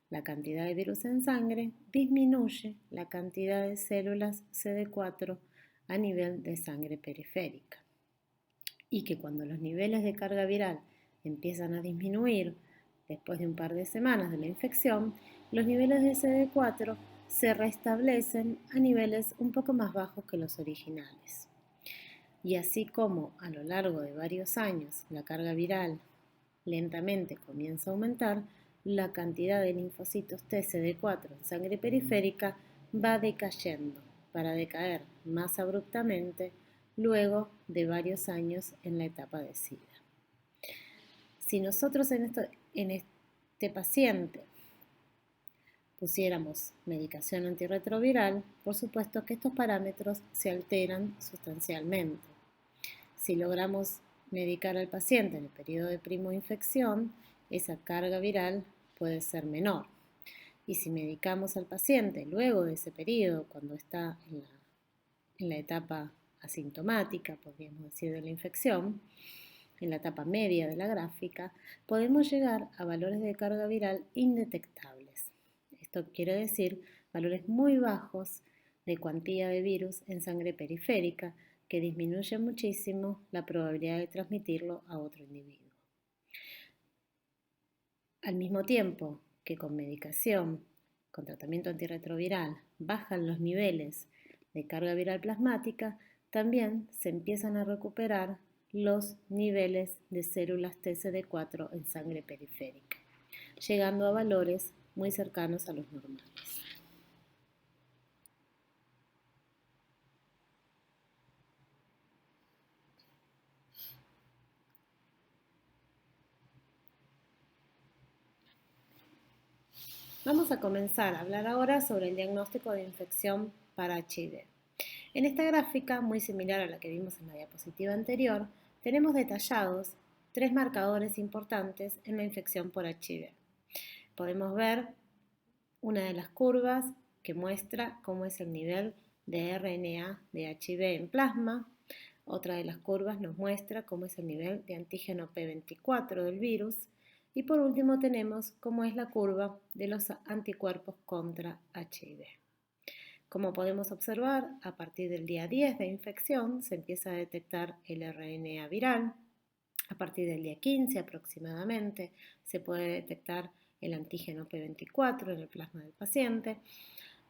A: la cantidad de virus en sangre, disminuye la cantidad de células CD4 a nivel de sangre periférica. Y que cuando los niveles de carga viral empiezan a disminuir después de un par de semanas de la infección, los niveles de CD4 se restablecen a niveles un poco más bajos que los originales. Y así como a lo largo de varios años la carga viral lentamente comienza a aumentar, la cantidad de linfocitos TCD4 en sangre periférica va decayendo para decaer más abruptamente luego de varios años en la etapa de SIDA. Si nosotros en este paciente pusiéramos medicación antirretroviral, por supuesto que estos parámetros se alteran sustancialmente. Si logramos medicar al paciente en el periodo de primoinfección, esa carga viral puede ser menor. Y si medicamos al paciente luego de ese periodo, cuando está en la etapa asintomática, podríamos decir, de la infección, en la etapa media de la gráfica, podemos llegar a valores de carga viral indetectables. Esto quiere decir valores muy bajos de cuantía de virus en sangre periférica, que disminuye muchísimo la probabilidad de transmitirlo a otro individuo. Al mismo tiempo que con medicación, con tratamiento antirretroviral, bajan los niveles de carga viral plasmática, también se empiezan a recuperar los niveles de células TCD4 en sangre periférica, llegando a valores muy cercanos a los normales. Vamos a comenzar a hablar ahora sobre el diagnóstico de infección para HIV. En esta gráfica, muy similar a la que vimos en la diapositiva anterior, tenemos detallados 3 marcadores importantes en la infección por HIV. Podemos ver una de las curvas que muestra cómo es el nivel de RNA de HIV en plasma. Otra de las curvas nos muestra cómo es el nivel de antígeno P24 del virus. Y por último tenemos cómo es la curva de los anticuerpos contra HIV. Como podemos observar, a partir del día 10 de infección se empieza a detectar el RNA viral. A partir del día 15 aproximadamente se puede detectar el antígeno P24 en el plasma del paciente.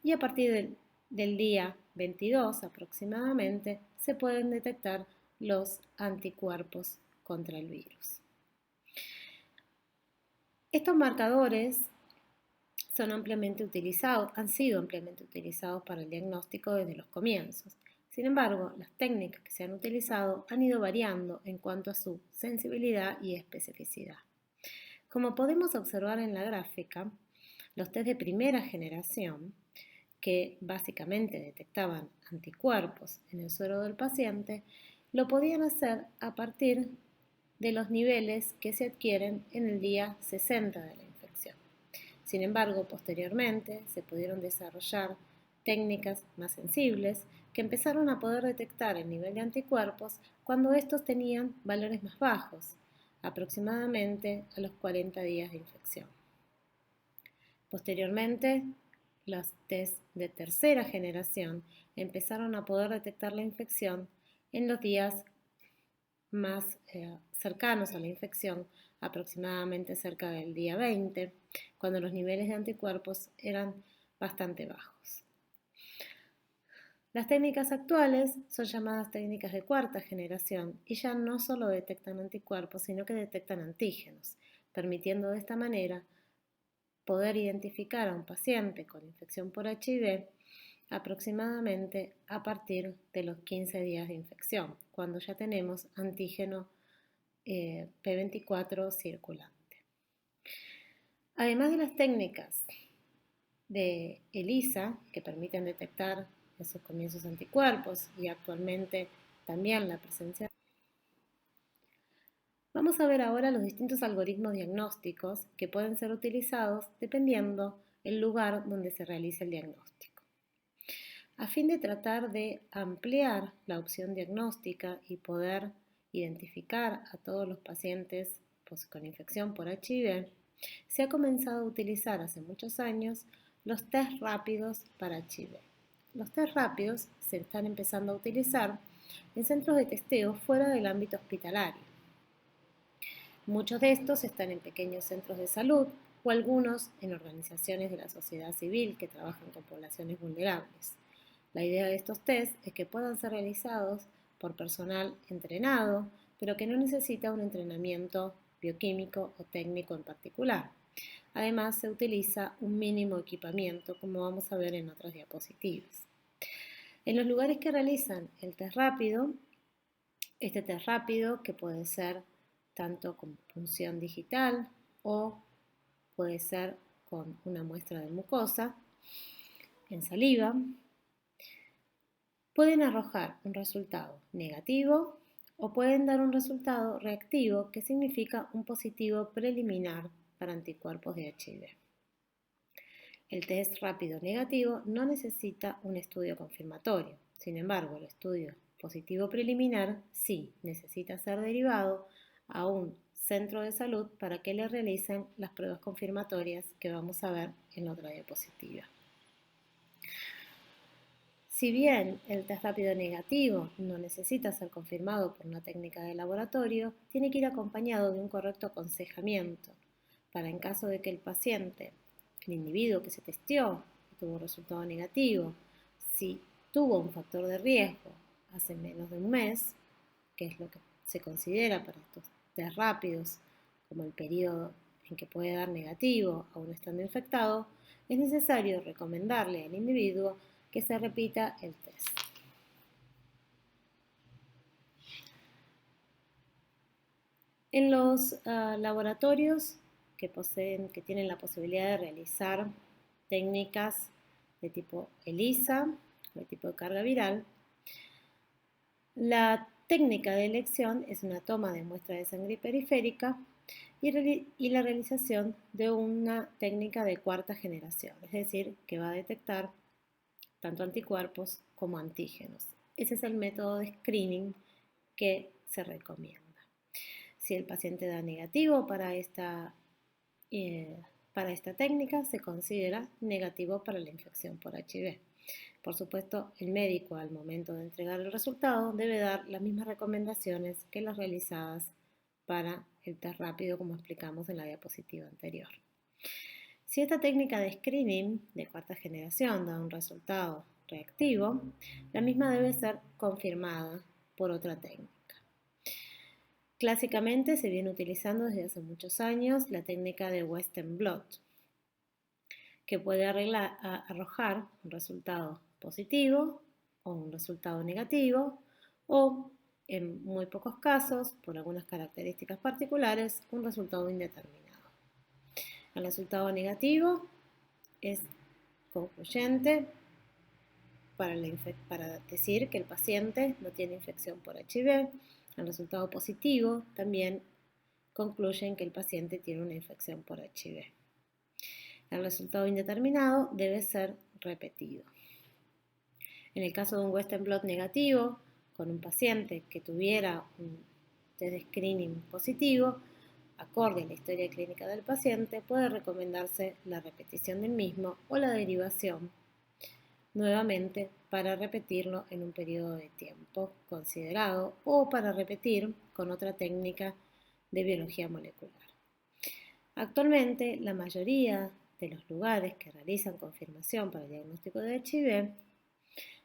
A: Y a partir del día 22 aproximadamente se pueden detectar los anticuerpos contra el virus. Estos marcadores han sido ampliamente utilizados para el diagnóstico desde los comienzos. Sin embargo, las técnicas que se han utilizado han ido variando en cuanto a su sensibilidad y especificidad. Como podemos observar en la gráfica, los test de primera generación, que básicamente detectaban anticuerpos en el suero del paciente, lo podían hacer a partir de los niveles que se adquieren en el día 60 de la infección. Sin embargo, posteriormente se pudieron desarrollar técnicas más sensibles que empezaron a poder detectar el nivel de anticuerpos cuando estos tenían valores más bajos, aproximadamente a los 40 días de infección. Posteriormente, los test de tercera generación empezaron a poder detectar la infección en los días más cercanos a la infección, aproximadamente cerca del día 20, cuando los niveles de anticuerpos eran bastante bajos. Las técnicas actuales son llamadas técnicas de cuarta generación y ya no solo detectan anticuerpos, sino que detectan antígenos, permitiendo de esta manera poder identificar a un paciente con infección por HIV aproximadamente a partir de los 15 días de infección, cuando ya tenemos antígeno P24 circulante. Además de las técnicas de ELISA, que permiten detectar esos comienzos anticuerpos y actualmente también la presencia. Vamos a ver ahora los distintos algoritmos diagnósticos que pueden ser utilizados dependiendo el lugar donde se realice el diagnóstico. A fin de tratar de ampliar la opción diagnóstica y poder identificar a todos los pacientes con infección por HIV, se ha comenzado a utilizar hace muchos años los test rápidos para HIV. Los test rápidos se están empezando a utilizar en centros de testeo fuera del ámbito hospitalario. Muchos de estos están en pequeños centros de salud o algunos en organizaciones de la sociedad civil que trabajan con poblaciones vulnerables. La idea de estos test es que puedan ser realizados por personal entrenado, pero que no necesita un entrenamiento bioquímico o técnico en particular. Además, se utiliza un mínimo equipamiento, como vamos a ver en otras diapositivas. En los lugares que realizan el test rápido, este test rápido que puede ser tanto con punción digital o puede ser con una muestra de mucosa en saliva, pueden arrojar un resultado negativo o pueden dar un resultado reactivo, que significa un positivo preliminar para anticuerpos de HIV. El test rápido negativo no necesita un estudio confirmatorio. Sin embargo, el estudio positivo preliminar sí necesita ser derivado a un centro de salud para que le realicen las pruebas confirmatorias que vamos a ver en otra diapositiva. Si bien el test rápido negativo no necesita ser confirmado por una técnica de laboratorio, tiene que ir acompañado de un correcto aconsejamiento para, en caso de que el paciente, el individuo que se testeó, tuvo un resultado negativo, si tuvo un factor de riesgo hace menos de un mes, que es lo que se considera para estos test rápidos como el periodo en que puede dar negativo aún estando infectado, es necesario recomendarle al individuo que se repita el test. En los laboratorios que tienen la posibilidad de realizar técnicas de tipo ELISA, de tipo de carga viral, la técnica de elección es una toma de muestra de sangre periférica y la realización de una técnica de cuarta generación, es decir, que va a detectar tanto anticuerpos como antígenos. Ese es el método de screening que se recomienda. Si el paciente da negativo para esta técnica, se considera negativo para la infección por HIV. Por supuesto, el médico al momento de entregar el resultado debe dar las mismas recomendaciones que las realizadas para el test rápido, como explicamos en la diapositiva anterior. Si esta técnica de screening de cuarta generación da un resultado reactivo, la misma debe ser confirmada por otra técnica. Clásicamente se viene utilizando desde hace muchos años la técnica de Western blot, que puede arrojar un resultado positivo o un resultado negativo o, en muy pocos casos, por algunas características particulares, un resultado indeterminado. El resultado negativo es concluyente para decir que el paciente no tiene infección por HIV. El resultado positivo también concluye en que el paciente tiene una infección por HIV. El resultado indeterminado debe ser repetido. En el caso de un Western blot negativo, con un paciente que tuviera un test de screening positivo, acorde a la historia clínica del paciente, puede recomendarse la repetición del mismo o la derivación nuevamente para repetirlo en un periodo de tiempo considerado o para repetir con otra técnica de biología molecular. Actualmente, la mayoría de los lugares que realizan confirmación para el diagnóstico de HIV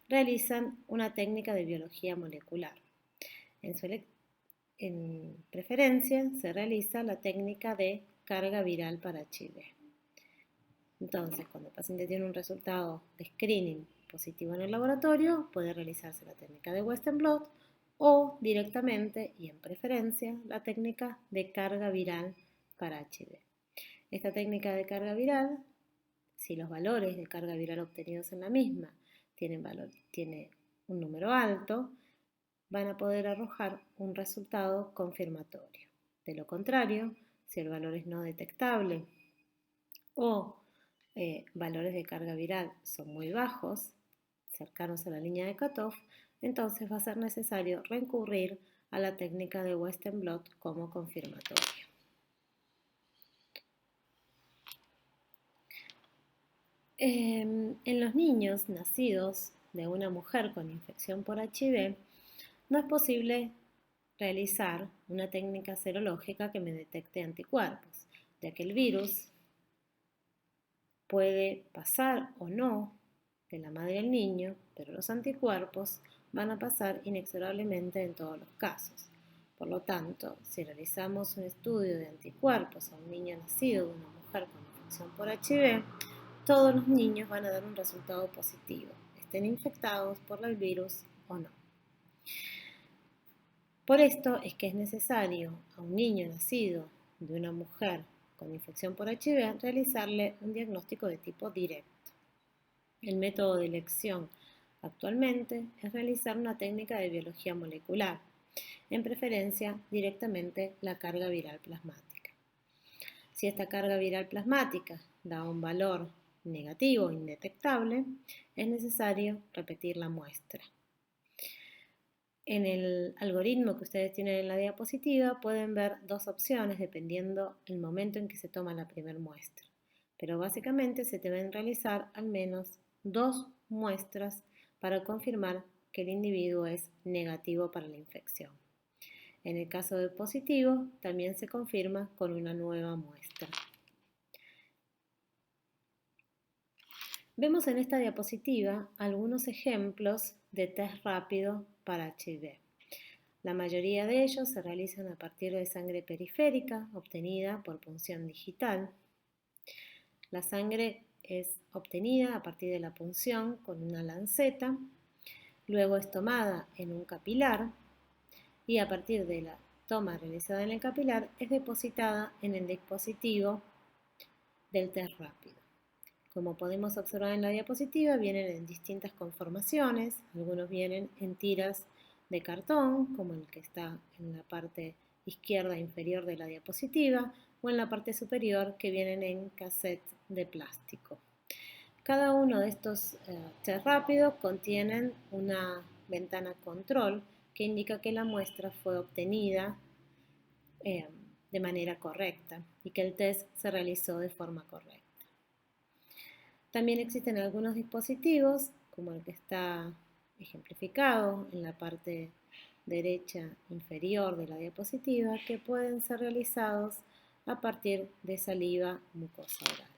A: realizan una técnica de biología molecular. En preferencia se realiza la técnica de carga viral para HIV. Entonces, cuando el paciente tiene un resultado de screening positivo en el laboratorio, puede realizarse la técnica de Western blot o directamente y en preferencia la técnica de carga viral para HIV. Esta técnica de carga viral, si los valores de carga viral obtenidos en la misma tienen un número alto, van a poder arrojar un resultado confirmatorio. De lo contrario, si el valor es no detectable o valores de carga viral son muy bajos, cercanos a la línea de cutoff, entonces va a ser necesario recurrir a la técnica de Western blot como confirmatorio. En los niños nacidos de una mujer con infección por HIV, no es posible realizar una técnica serológica que me detecte anticuerpos, ya que el virus puede pasar o no de la madre al niño, pero los anticuerpos van a pasar inexorablemente en todos los casos. Por lo tanto, si realizamos un estudio de anticuerpos a un niño nacido de una mujer con infección por HIV, todos los niños van a dar un resultado positivo, estén infectados por el virus o no. Por esto es que es necesario a un niño nacido de una mujer con infección por HIV realizarle un diagnóstico de tipo directo. El método de elección actualmente es realizar una técnica de biología molecular, en preferencia directamente la carga viral plasmática. Si esta carga viral plasmática da un valor negativo indetectable, es necesario repetir la muestra. En el algoritmo que ustedes tienen en la diapositiva pueden ver dos opciones dependiendo el momento en que se toma la primera muestra. Pero básicamente se deben realizar al menos 2 muestras para confirmar que el individuo es negativo para la infección. En el caso de positivo, también se confirma con una nueva muestra. Vemos en esta diapositiva algunos ejemplos de test rápido para HIV. La mayoría de ellos se realizan a partir de sangre periférica obtenida por punción digital. La sangre es obtenida a partir de la punción con una lanceta, luego es tomada en un capilar y a partir de la toma realizada en el capilar es depositada en el dispositivo del test rápido. Como podemos observar en la diapositiva, vienen en distintas conformaciones, algunos vienen en tiras de cartón, como el que está en la parte izquierda inferior de la diapositiva, o en la parte superior que vienen en cassette de plástico. Cada uno de estos test rápidos contienen una ventana control que indica que la muestra fue obtenida de manera correcta y que el test se realizó de forma correcta. También existen algunos dispositivos, como el que está ejemplificado en la parte derecha inferior de la diapositiva, que pueden ser realizados a partir de saliva mucosa oral.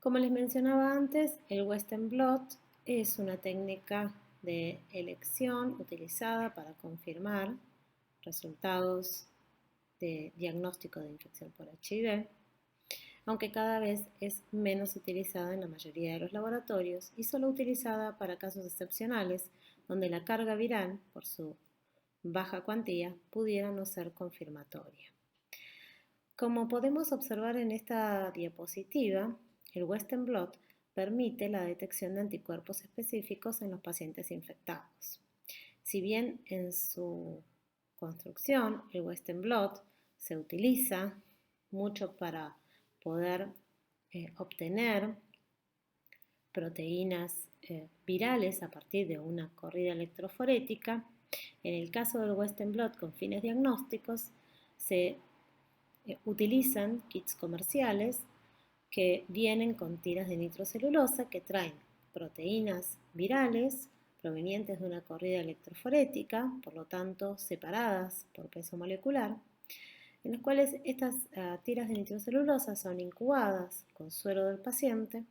A: Como les mencionaba antes, el Western blot es una técnica de elección utilizada para confirmar resultados de diagnóstico de infección por HIV, aunque cada vez es menos utilizada en la mayoría de los laboratorios y solo utilizada para casos excepcionales donde la carga viral, por su baja cuantía, pudiera no ser confirmatoria. Como podemos observar en esta diapositiva, el Western blot permite la detección de anticuerpos específicos en los pacientes infectados. Si bien en su construcción el Western blot se utiliza mucho para poder obtener proteínas virales a partir de una corrida electroforética, en el caso del Western blot con fines diagnósticos se utilizan kits comerciales que vienen con tiras de nitrocelulosa que traen proteínas virales provenientes de una corrida electroforética, por lo tanto separadas por peso molecular, en las cuales estas tiras de nitrocelulosa son incubadas con suero del paciente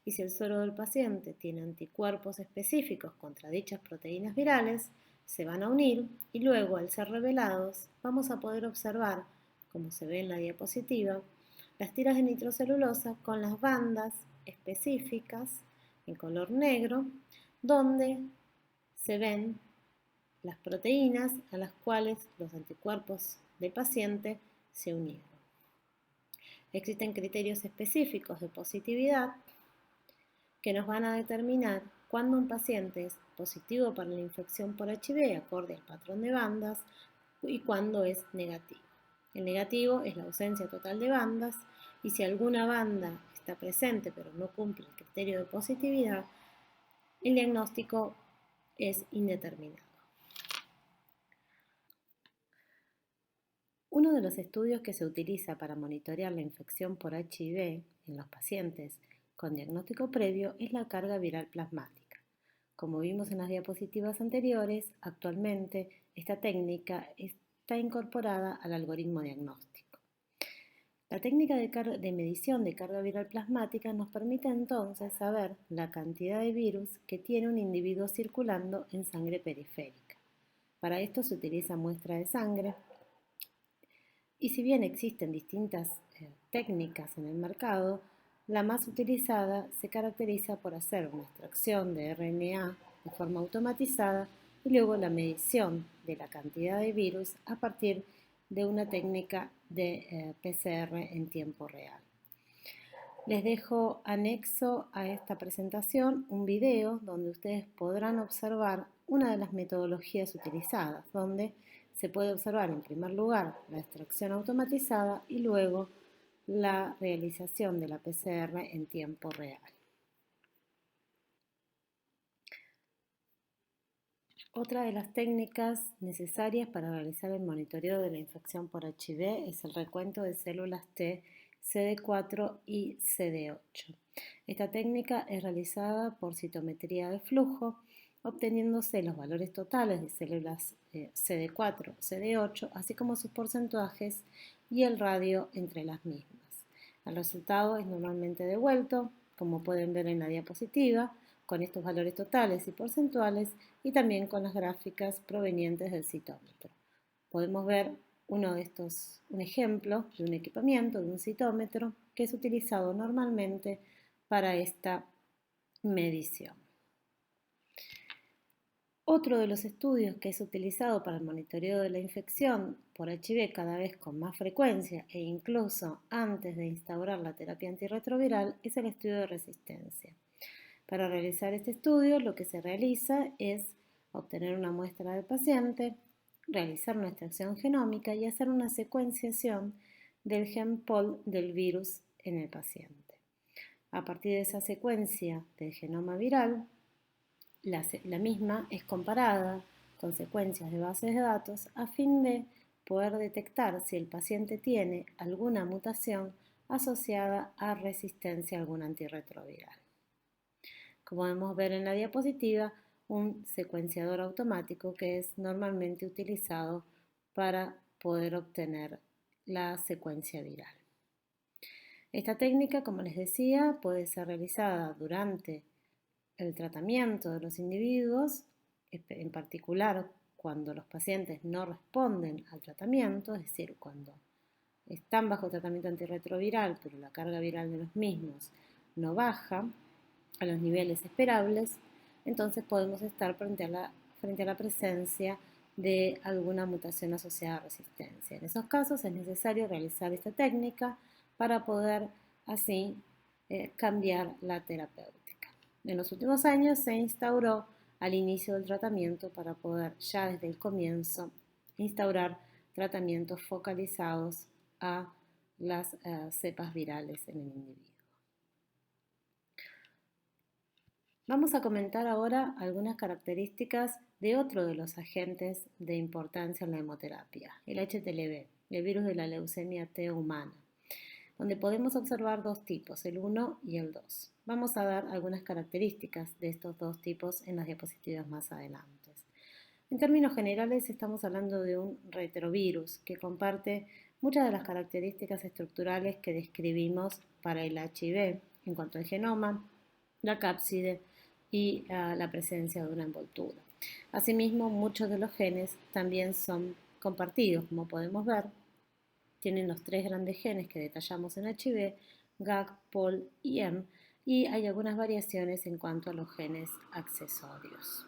A: y si el suero del paciente tiene anticuerpos específicos contra dichas proteínas virales, se van a unir y luego al ser revelados vamos a poder observar como se ve en la diapositiva, las tiras de nitrocelulosa con las bandas específicas en color negro, donde se ven las proteínas a las cuales los anticuerpos del paciente se unieron. Existen criterios específicos de positividad que nos van a determinar cuándo un paciente es positivo para la infección por HIV acorde al patrón de bandas y cuándo es negativo. El negativo es la ausencia total de bandas y si alguna banda está presente pero no cumple el criterio de positividad, el diagnóstico es indeterminado. Uno de los estudios que se utiliza para monitorear la infección por HIV en los pacientes con diagnóstico previo es la carga viral plasmática. Como vimos en las diapositivas anteriores, actualmente esta técnica está incorporada al algoritmo diagnóstico. La técnica de medición de carga viral plasmática nos permite entonces saber la cantidad de virus que tiene un individuo circulando en sangre periférica. Para esto se utiliza muestra de sangre y si bien existen distintas técnicas en el mercado, la más utilizada se caracteriza por hacer una extracción de RNA de forma automatizada y luego la medición de la cantidad de virus a partir de una técnica de PCR en tiempo real. Les dejo anexo a esta presentación un video donde ustedes podrán observar una de las metodologías utilizadas, donde se puede observar en primer lugar la extracción automatizada y luego la realización de la PCR en tiempo real. Otra de las técnicas necesarias para realizar el monitoreo de la infección por HIV es el recuento de células T, CD4 y CD8. Esta técnica es realizada por citometría de flujo, obteniéndose los valores totales de células CD4, CD8, así como sus porcentajes y el radio entre las mismas. El resultado es normalmente devuelto, como pueden ver en la diapositiva, con estos valores totales y porcentuales y también con las gráficas provenientes del citómetro. Podemos ver un ejemplo de un equipamiento, de un citómetro, que es utilizado normalmente para esta medición. Otro de los estudios que es utilizado para el monitoreo de la infección por HIV cada vez con más frecuencia e incluso antes de instaurar la terapia antirretroviral es el estudio de resistencia. Para realizar este estudio lo que se realiza es obtener una muestra del paciente, realizar una extracción genómica y hacer una secuenciación del gen POL del virus en el paciente. A partir de esa secuencia del genoma viral, la misma es comparada con secuencias de bases de datos a fin de poder detectar si el paciente tiene alguna mutación asociada a resistencia a algún antirretroviral. Como podemos ver en la diapositiva, un secuenciador automático que es normalmente utilizado para poder obtener la secuencia viral. Esta técnica, como les decía, puede ser realizada durante el tratamiento de los individuos, en particular cuando los pacientes no responden al tratamiento, es decir, cuando están bajo tratamiento antirretroviral, pero la carga viral de los mismos no baja a los niveles esperables, entonces podemos estar frente a la presencia de alguna mutación asociada a resistencia. En esos casos es necesario realizar esta técnica para poder así cambiar la terapéutica. En los últimos años se instauró al inicio del tratamiento para poder ya desde el comienzo instaurar tratamientos focalizados a las cepas virales en el individuo. Vamos a comentar ahora algunas características de otro de los agentes de importancia en la hemoterapia, el HTLV, el virus de la leucemia T humana, donde podemos observar dos tipos, el 1 y el 2. Vamos a dar algunas características de estos dos tipos en las diapositivas más adelante. En términos generales estamos hablando de un retrovirus que comparte muchas de las características estructurales que describimos para el HIV en cuanto al genoma, la cápside y la presencia de una envoltura. Asimismo, muchos de los genes también son compartidos, como podemos ver, Tienen los 3 grandes genes que detallamos en HIV, GAG, POL y M, y hay algunas variaciones en cuanto a los genes accesorios.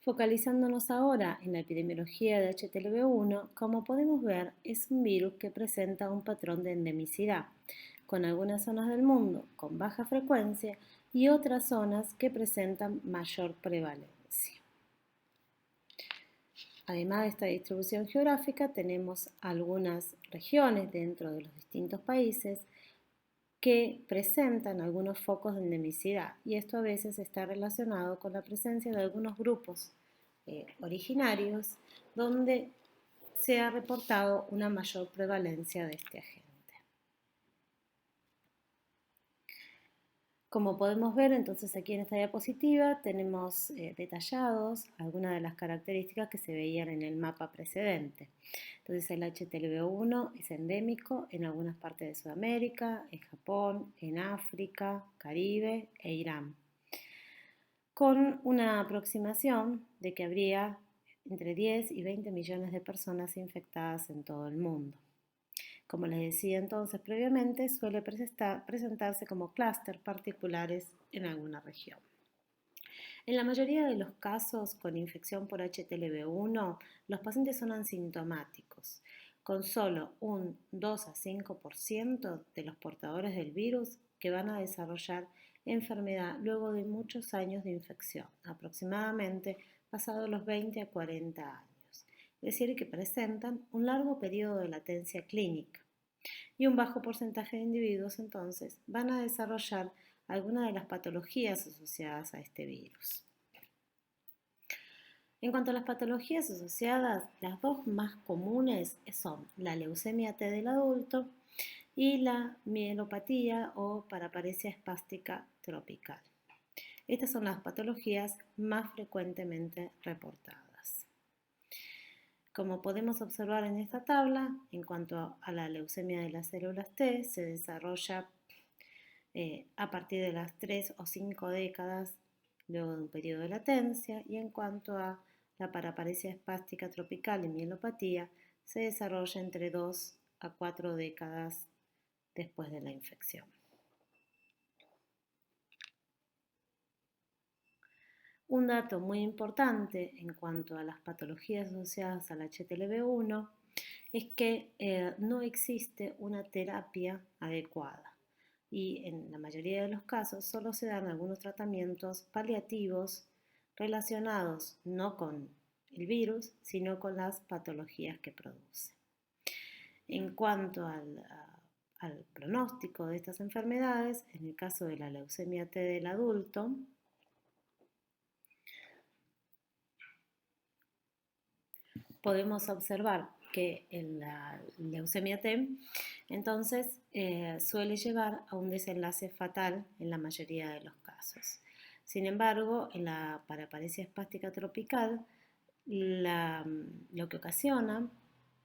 A: Focalizándonos ahora en la epidemiología de HTLV1, como podemos ver, es un virus que presenta un patrón de endemicidad, con algunas zonas del mundo con baja frecuencia y otras zonas que presentan mayor prevalencia. Además de esta distribución geográfica, tenemos algunas regiones dentro de los distintos países que presentan algunos focos de endemicidad, y esto a veces está relacionado con la presencia de algunos grupos originarios donde se ha reportado una mayor prevalencia de este agente. Como podemos ver, entonces aquí en esta diapositiva tenemos detallados algunas de las características que se veían en el mapa precedente. Entonces el HTLV1 es endémico en algunas partes de Sudamérica, en Japón, en África, Caribe e Irán, con una aproximación de que habría entre 10 y 20 millones de personas infectadas en todo el mundo. Como les decía entonces previamente, suele presentarse como clúster particulares en alguna región. En la mayoría de los casos con infección por HTLV1, los pacientes son asintomáticos, con solo un 2 a 5% de los portadores del virus que van a desarrollar enfermedad luego de muchos años de infección, aproximadamente pasados los 20 a 40 años. Es decir, que presentan un largo periodo de latencia clínica y un bajo porcentaje de individuos entonces van a desarrollar algunas de las patologías asociadas a este virus. En cuanto a las patologías asociadas, las dos más comunes son la leucemia T del adulto y la mielopatía o paraparesia espástica tropical. Estas son las patologías más frecuentemente reportadas. Como podemos observar en esta tabla, en cuanto a la leucemia de las células T, se desarrolla a partir de las 3 o 5 décadas luego de un periodo de latencia, y en cuanto a la paraparesia espástica tropical y mielopatía, se desarrolla entre 2 a 4 décadas después de la infección. Un dato muy importante en cuanto a las patologías asociadas al HTLV1 es que no existe una terapia adecuada y en la mayoría de los casos solo se dan algunos tratamientos paliativos relacionados no con el virus, sino con las patologías que produce. En cuanto al pronóstico de estas enfermedades, en el caso de la leucemia T del adulto, podemos observar que en la leucemia T entonces suele llevar a un desenlace fatal en la mayoría de los casos. Sin embargo, en la paraparesia espástica tropical, lo que ocasiona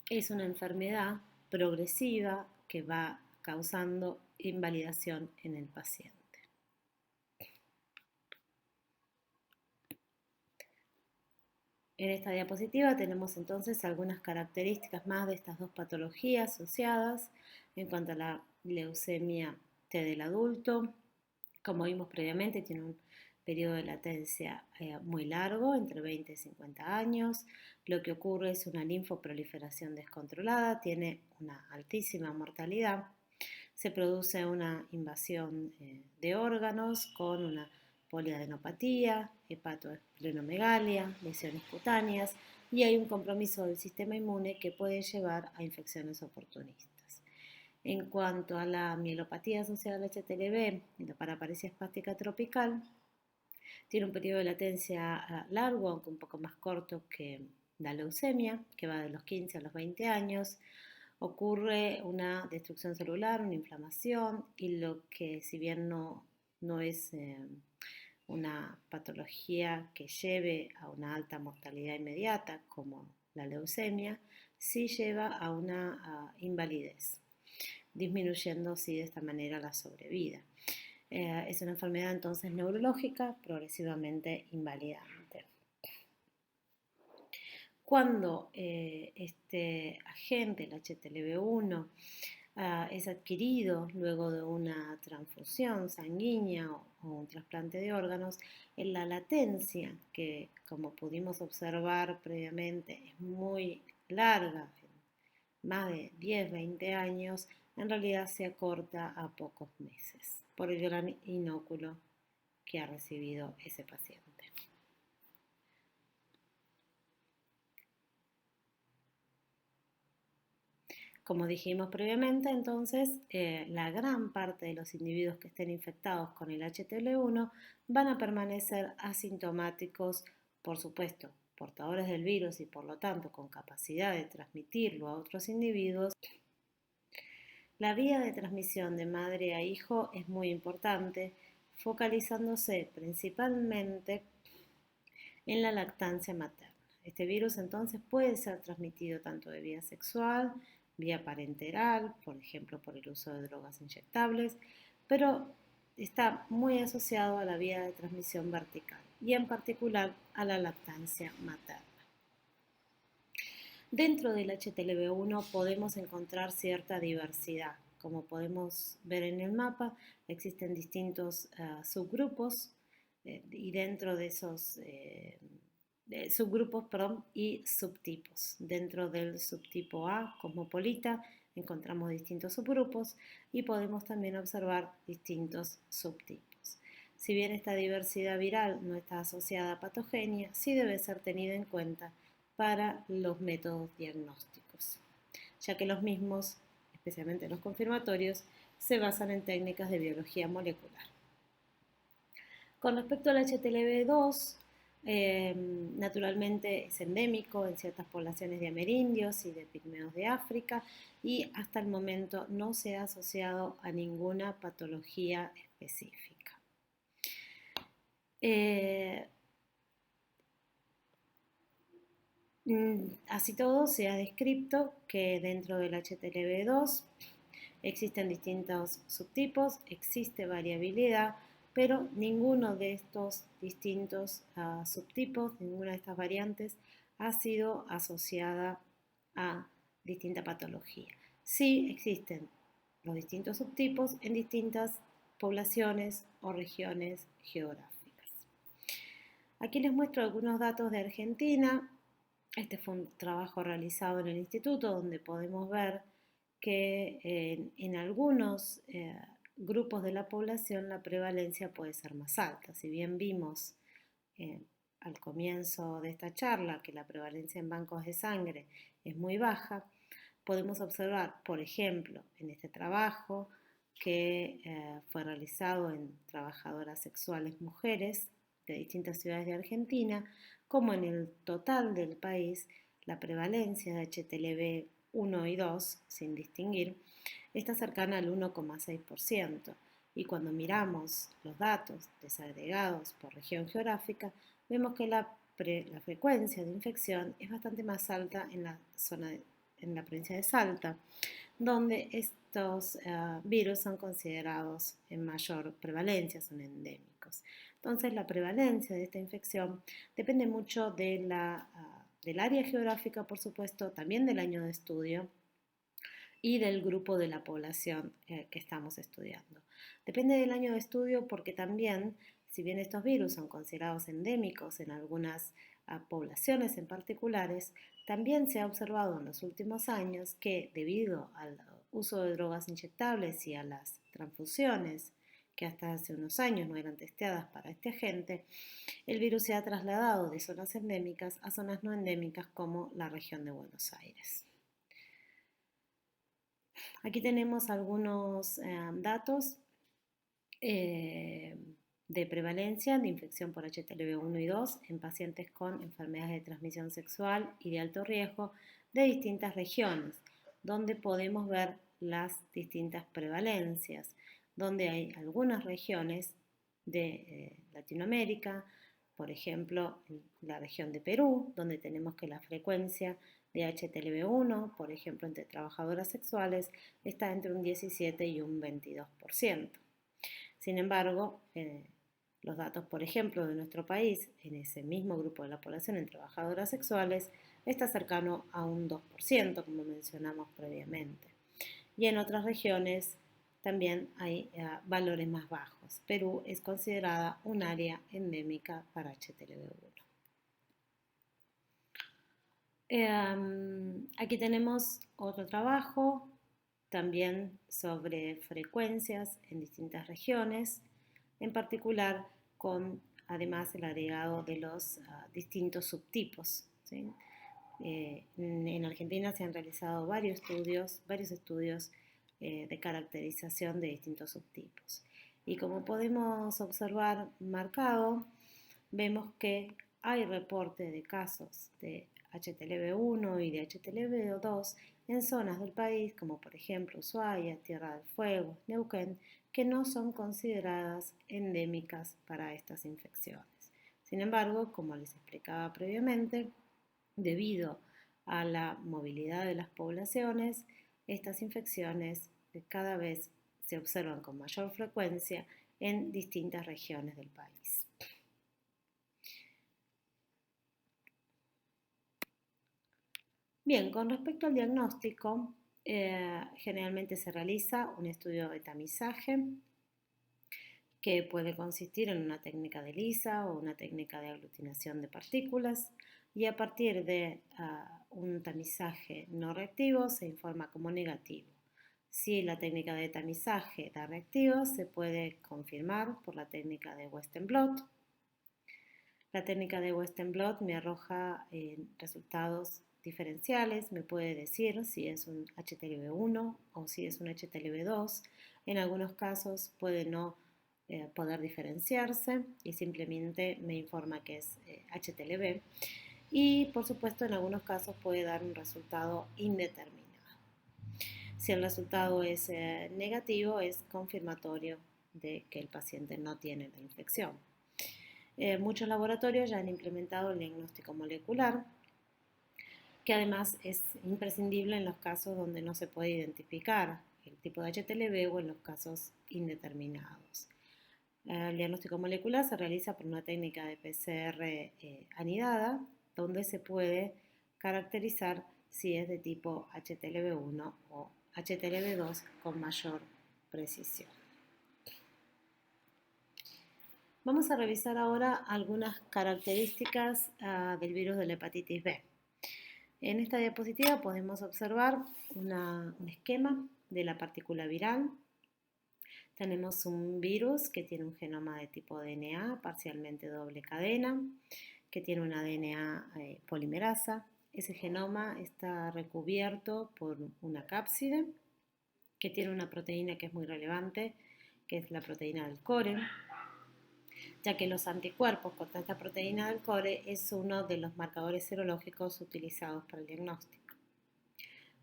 A: es una enfermedad progresiva que va causando invalidación en el paciente. En esta diapositiva tenemos entonces algunas características más de estas dos patologías asociadas en cuanto a la leucemia T del adulto. Como vimos previamente, tiene un periodo de latencia muy largo, entre 20 y 50 años. Lo que ocurre es una linfoproliferación descontrolada, tiene una altísima mortalidad. Se produce una invasión de órganos con una poliadenopatía, hepatoesplenomegalia, lesiones cutáneas, y hay un compromiso del sistema inmune que puede llevar a infecciones oportunistas. En cuanto a la mielopatía asociada al HTLV y la paraparesia espástica tropical, tiene un periodo de latencia largo, aunque un poco más corto que la leucemia, que va de los 15 a los 20 años. Ocurre una destrucción celular, una inflamación, y lo que si bien no es una patología que lleve a una alta mortalidad inmediata como la leucemia, sí lleva a una invalidez, disminuyendo así de esta manera la sobrevida. Es una enfermedad entonces neurológica progresivamente invalidante. Cuando este agente, el HTLV1, es adquirido luego de una transfusión sanguínea o un trasplante de órganos, en la latencia, que como pudimos observar previamente es muy larga, más de 10, 20 años, en realidad se acorta a pocos meses por el gran inóculo que ha recibido ese paciente. Como dijimos previamente, entonces, la gran parte de los individuos que estén infectados con el HTLV1 van a permanecer asintomáticos, por supuesto, portadores del virus y por lo tanto con capacidad de transmitirlo a otros individuos. La vía de transmisión de madre a hijo es muy importante, focalizándose principalmente en la lactancia materna. Este virus entonces puede ser transmitido tanto de vía sexual, vía parenteral, por ejemplo por el uso de drogas inyectables, pero está muy asociado a la vía de transmisión vertical y en particular a la lactancia materna. Dentro del HTLV1 podemos encontrar cierta diversidad. Como podemos ver en el mapa, existen distintos subgrupos y dentro de esos subgrupos y subtipos. Dentro del subtipo A, cosmopolita, encontramos distintos subgrupos y podemos también observar distintos subtipos. Si bien esta diversidad viral no está asociada a patogenia, sí debe ser tenida en cuenta para los métodos diagnósticos, ya que los mismos, especialmente los confirmatorios, se basan en técnicas de biología molecular. Con respecto al HTLV2, naturalmente es endémico en ciertas poblaciones de amerindios y de pigmeos de África y hasta el momento no se ha asociado a ninguna patología específica. Así todo, se ha descrito que dentro del HTLV2 existen distintos subtipos, existe variabilidad, pero ninguno de estos distintos subtipos, ninguna de estas variantes ha sido asociada a distinta patología. Sí existen los distintos subtipos en distintas poblaciones o regiones geográficas. Aquí les muestro algunos datos de Argentina. Este fue un trabajo realizado en el instituto donde podemos ver que en algunos grupos de la población la prevalencia puede ser más alta. Si bien vimos al comienzo de esta charla que la prevalencia en bancos de sangre es muy baja, podemos observar, por ejemplo, en este trabajo que fue realizado en trabajadoras sexuales mujeres de distintas ciudades de Argentina, como en el total del país la prevalencia de HTLV1 y 2, sin distinguir, está cercana al 1,6%. Y cuando miramos los datos desagregados por región geográfica, vemos que la frecuencia de infección es bastante más alta en la provincia de Salta, donde estos virus son considerados en mayor prevalencia, son endémicos. Entonces, la prevalencia de esta infección depende mucho del área geográfica, por supuesto, también del año de estudio y del grupo de la población que estamos estudiando. Depende del año de estudio porque también, si bien estos virus son considerados endémicos en algunas poblaciones en particulares, también se ha observado en los últimos años que debido al uso de drogas inyectables y a las transfusiones que hasta hace unos años no eran testeadas para este agente, el virus se ha trasladado de zonas endémicas a zonas no endémicas como la región de Buenos Aires. Aquí tenemos algunos datos de prevalencia de infección por HTLV1 y 2 en pacientes con enfermedades de transmisión sexual y de alto riesgo de distintas regiones, donde podemos ver las distintas prevalencias, donde hay algunas regiones de Latinoamérica, por ejemplo, la región de Perú, donde tenemos que la frecuencia de HTLV1, por ejemplo, entre trabajadoras sexuales, está entre un 17 y un 22%. Sin embargo, Los datos, por ejemplo, de nuestro país, en ese mismo grupo de la población en trabajadoras sexuales, está cercano a un 2%, como mencionamos previamente. Y en otras regiones también hay valores más bajos. Perú es considerada un área endémica para HTLV1. Aquí tenemos otro trabajo también sobre frecuencias en distintas regiones, en particular con además el agregado de los distintos subtipos, ¿sí? En Argentina se han realizado varios estudios de caracterización de distintos subtipos. Y como podemos observar marcado, vemos que hay reporte de casos de HTLV1 y de HTLV2 en zonas del país como por ejemplo Ushuaia, Tierra del Fuego, Neuquén, que no son consideradas endémicas para estas infecciones. Sin embargo, como les explicaba previamente, debido a la movilidad de las poblaciones, estas infecciones cada vez se observan con mayor frecuencia en distintas regiones del país. Bien, con respecto al diagnóstico, generalmente se realiza un estudio de tamizaje que puede consistir en una técnica de ELISA o una técnica de aglutinación de partículas y a partir de un tamizaje no reactivo se informa como negativo. Si la técnica de tamizaje da reactivo, se puede confirmar por la técnica de Western blot. La técnica de Western blot me arroja resultados diferenciales, me puede decir si es un HTLV1 o si es un HTLV2. En algunos casos puede no poder diferenciarse y simplemente me informa que es HTLV. Y por supuesto en algunos casos puede dar un resultado indeterminado. Si el resultado es negativo, es confirmatorio de que el paciente no tiene la infección. Muchos laboratorios ya han implementado el diagnóstico molecular, que además es imprescindible en los casos donde no se puede identificar el tipo de HTLV o en los casos indeterminados. El diagnóstico molecular se realiza por una técnica de PCR anidada, donde se puede caracterizar si es de tipo HTLV1 o HTLV2 con mayor precisión. Vamos a revisar ahora algunas características del virus de la hepatitis B. En esta diapositiva podemos observar un esquema de la partícula viral. Tenemos un virus que tiene un genoma de tipo DNA, parcialmente doble cadena, que tiene una DNA polimerasa. Ese genoma está recubierto por una cápside que tiene una proteína que es muy relevante, que es la proteína del core, ya que los anticuerpos contra esta proteína del core es uno de los marcadores serológicos utilizados para el diagnóstico.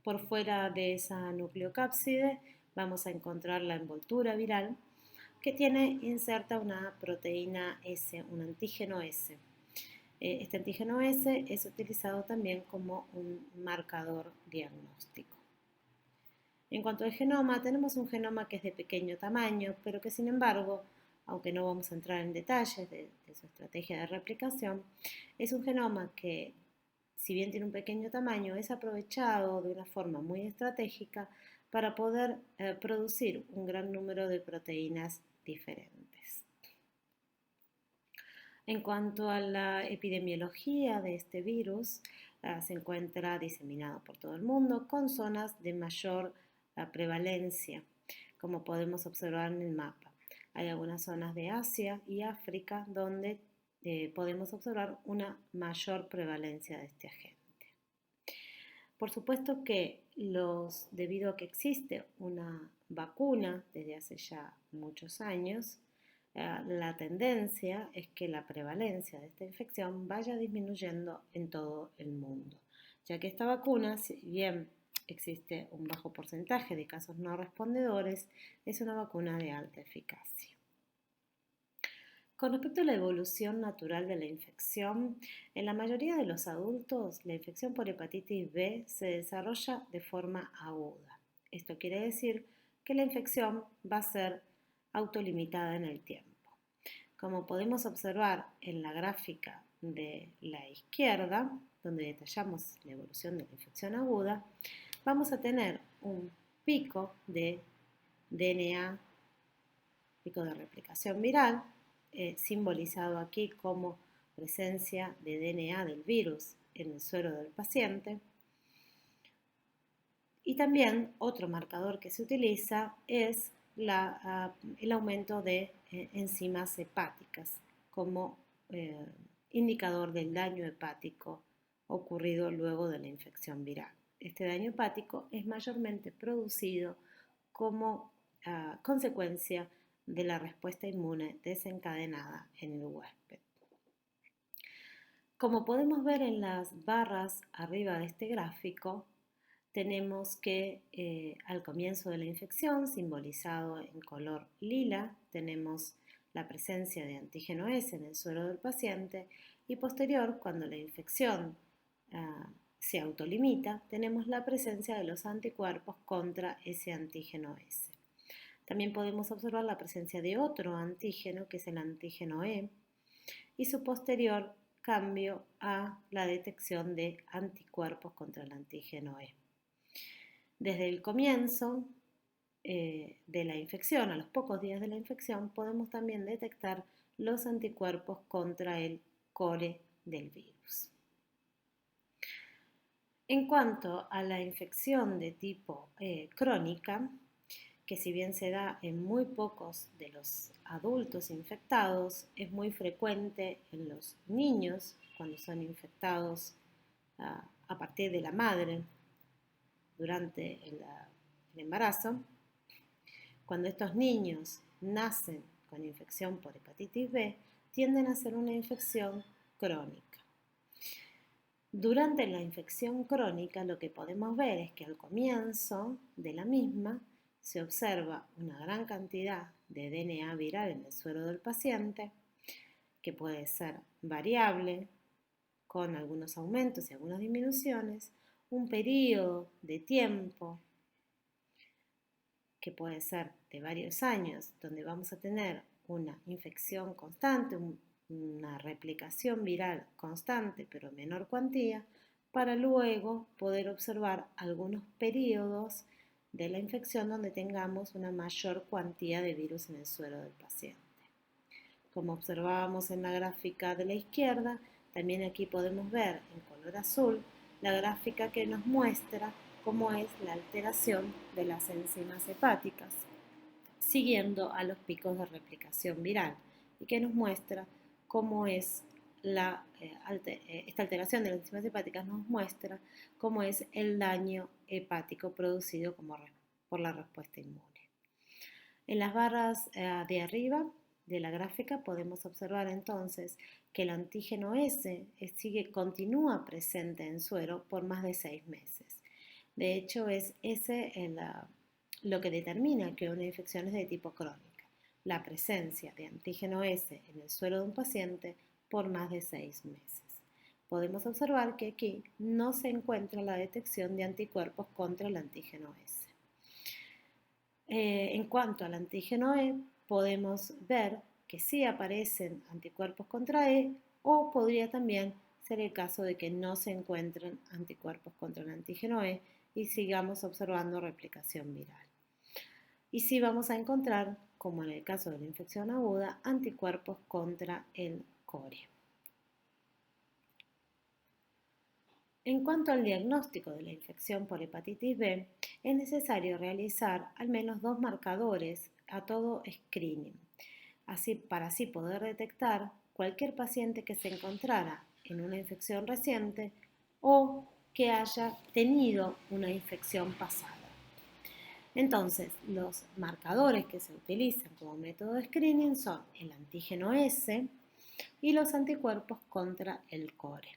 A: Por fuera de esa nucleocápside vamos a encontrar la envoltura viral que tiene inserta una proteína S, un antígeno S. Este antígeno S es utilizado también como un marcador diagnóstico. En cuanto al genoma, tenemos un genoma que es de pequeño tamaño, pero que sin embargo, aunque no vamos a entrar en detalles de su estrategia de replicación, es un genoma que, si bien tiene un pequeño tamaño, es aprovechado de una forma muy estratégica para poder producir un gran número de proteínas diferentes. En cuanto a la epidemiología de este virus, se encuentra diseminado por todo el mundo con zonas de mayor prevalencia, como podemos observar en el mapa. Hay algunas zonas de Asia y África donde podemos observar una mayor prevalencia de este agente. Por supuesto que debido a que existe una vacuna desde hace ya muchos años, la tendencia es que la prevalencia de esta infección vaya disminuyendo en todo el mundo, ya que esta vacuna, si bien existe un bajo porcentaje de casos no respondedores, es una vacuna de alta eficacia. Con respecto a la evolución natural de la infección, en la mayoría de los adultos la infección por hepatitis B se desarrolla de forma aguda. Esto quiere decir que la infección va a ser autolimitada en el tiempo. Como podemos observar en la gráfica de la izquierda, donde detallamos la evolución de la infección aguda, vamos a tener un pico de DNA, pico de replicación viral, simbolizado aquí como presencia de DNA del virus en el suero del paciente. Y también otro marcador que se utiliza es el aumento de enzimas hepáticas como indicador del daño hepático ocurrido luego de la infección viral. Este daño hepático es mayormente producido como consecuencia de la respuesta inmune desencadenada en el huésped. Como podemos ver en las barras arriba de este gráfico, tenemos que al comienzo de la infección, simbolizado en color lila, tenemos la presencia de antígeno S en el suero del paciente y posterior, cuando la infección se autolimita, tenemos la presencia de los anticuerpos contra ese antígeno S. También podemos observar la presencia de otro antígeno, que es el antígeno E, y su posterior cambio a la detección de anticuerpos contra el antígeno E. Desde el comienzo de la infección, a los pocos días de la infección, podemos también detectar los anticuerpos contra el core del virus. En cuanto a la infección de tipo crónica, que si bien se da en muy pocos de los adultos infectados, es muy frecuente en los niños cuando son infectados a partir de la madre durante el embarazo. Cuando estos niños nacen con infección por hepatitis B, tienden a ser una infección crónica. Durante la infección crónica lo que podemos ver es que al comienzo de la misma se observa una gran cantidad de DNA viral en el suero del paciente, que puede ser variable, con algunos aumentos y algunas disminuciones, un periodo de tiempo que puede ser de varios años, donde vamos a tener una infección constante, una replicación viral constante pero en menor cuantía, para luego poder observar algunos periodos de la infección donde tengamos una mayor cuantía de virus en el suero del paciente. Como observábamos en la gráfica de la izquierda, también aquí podemos ver en color azul la gráfica que nos muestra cómo es la alteración de las enzimas hepáticas, siguiendo a los picos de replicación viral, y que nos muestra cómo es esta alteración de las enzimas hepáticas nos muestra cómo es el daño hepático producido por la respuesta inmune. En las barras de arriba de la gráfica podemos observar entonces que el antígeno S continúa presente en suero por más de 6 meses. De hecho, es ese lo que determina que una infección es de tipo crónica, la presencia de antígeno S en el suero de un paciente por más de 6 meses. Podemos observar que aquí no se encuentra la detección de anticuerpos contra el antígeno S. En cuanto al antígeno E, podemos ver que sí aparecen anticuerpos contra E, o podría también ser el caso de que no se encuentren anticuerpos contra el antígeno E y sigamos observando replicación viral. Y sí vamos a encontrar, como en el caso de la infección aguda, anticuerpos contra el core. En cuanto al diagnóstico de la infección por hepatitis B, es necesario realizar al menos 2 marcadores a todo screening, para así poder detectar cualquier paciente que se encontrara en una infección reciente o que haya tenido una infección pasada. Entonces, los marcadores que se utilizan como método de screening son el antígeno S y los anticuerpos contra el core.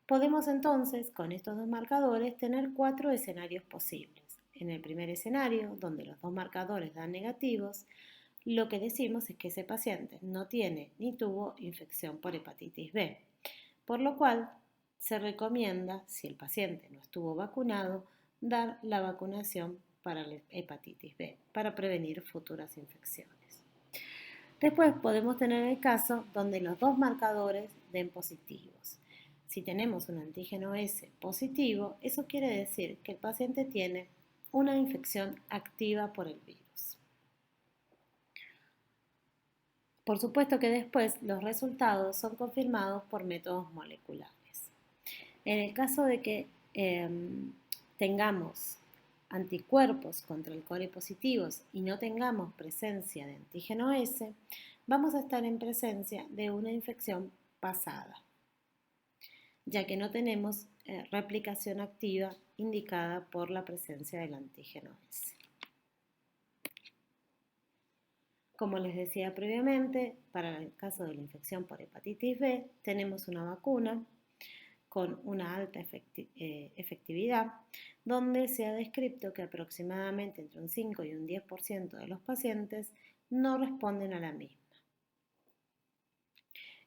A: Podemos entonces, con estos 2 marcadores, tener 4 escenarios posibles. En el primer escenario, donde los 2 marcadores dan negativos, lo que decimos es que ese paciente no tiene ni tuvo infección por hepatitis B, por lo cual se recomienda, si el paciente no estuvo vacunado, dar la vacunación para la hepatitis B, para prevenir futuras infecciones. Después podemos tener el caso donde los dos marcadores den positivos. Si tenemos un antígeno S positivo, eso quiere decir que el paciente tiene una infección activa por el virus. Por supuesto que después los resultados son confirmados por métodos moleculares. En el caso de que tengamos anticuerpos contra el core positivos y no tengamos presencia de antígeno S, vamos a estar en presencia de una infección pasada, ya que no tenemos replicación activa indicada por la presencia del antígeno S. Como les decía previamente, para el caso de la infección por hepatitis B, tenemos una vacuna con una alta efectividad, donde se ha descrito que aproximadamente entre un 5 y un 10% de los pacientes no responden a la misma.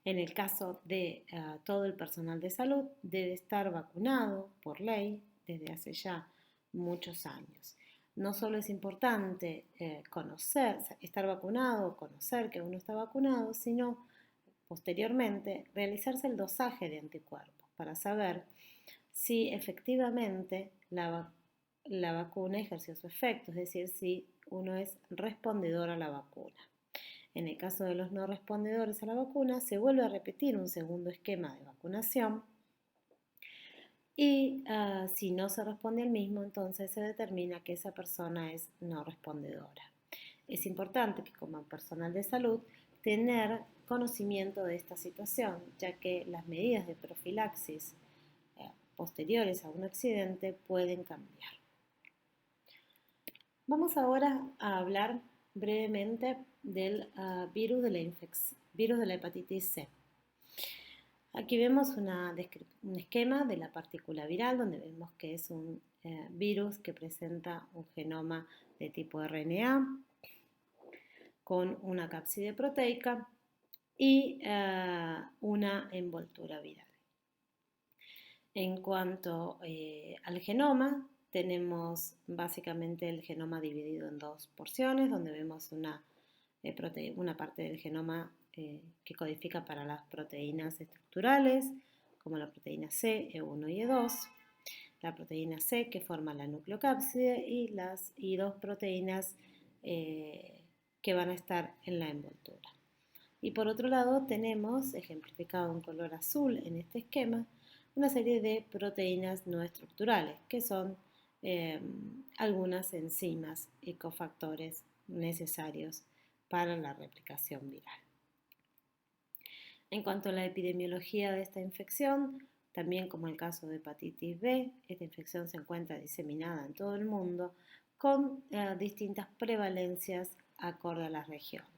A: En el caso de todo el personal de salud, debe estar vacunado por ley desde hace ya muchos años. No solo es importante estar vacunado, conocer que uno está vacunado, sino posteriormente realizarse el dosaje de anticuerpos para saber si efectivamente la vacuna ejerció su efecto, es decir, si uno es respondedor a la vacuna. En el caso de los no respondedores a la vacuna, se vuelve a repetir un segundo esquema de vacunación y si no se responde al mismo, entonces se determina que esa persona es no respondedora. Es importante que como personal de salud tener conocimiento de esta situación, ya que las medidas de profilaxis posteriores a un accidente pueden cambiar. Vamos ahora a hablar brevemente del virus de la hepatitis C. Aquí vemos un esquema de la partícula viral donde vemos que es un virus que presenta un genoma de tipo RNA con una cápside proteica y una envoltura viral. En cuanto al genoma, tenemos básicamente el genoma dividido en dos porciones, donde vemos una parte del genoma que codifica para las proteínas estructurales, como la proteína C, E1 y E2, la proteína C que forma la nucleocápside y dos proteínas que van a estar en la envoltura. Y por otro lado tenemos, ejemplificado en color azul en este esquema, una serie de proteínas no estructurales, que son algunas enzimas y cofactores necesarios para la replicación viral. En cuanto a la epidemiología de esta infección, también como el caso de hepatitis B, esta infección se encuentra diseminada en todo el mundo con distintas prevalencias acorde a las regiones.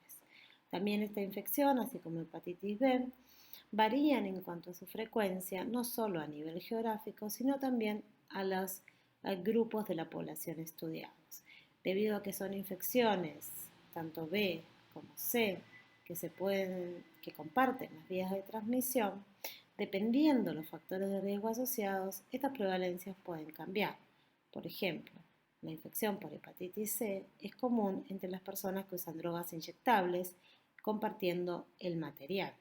A: También esta infección, así como hepatitis B, varían en cuanto a su frecuencia, no solo a nivel geográfico, sino también a los grupos de la población estudiados. Debido a que son infecciones, tanto B como C, que comparten las vías de transmisión, dependiendo de los factores de riesgo asociados, estas prevalencias pueden cambiar. Por ejemplo, la infección por hepatitis C es común entre las personas que usan drogas inyectables compartiendo el material,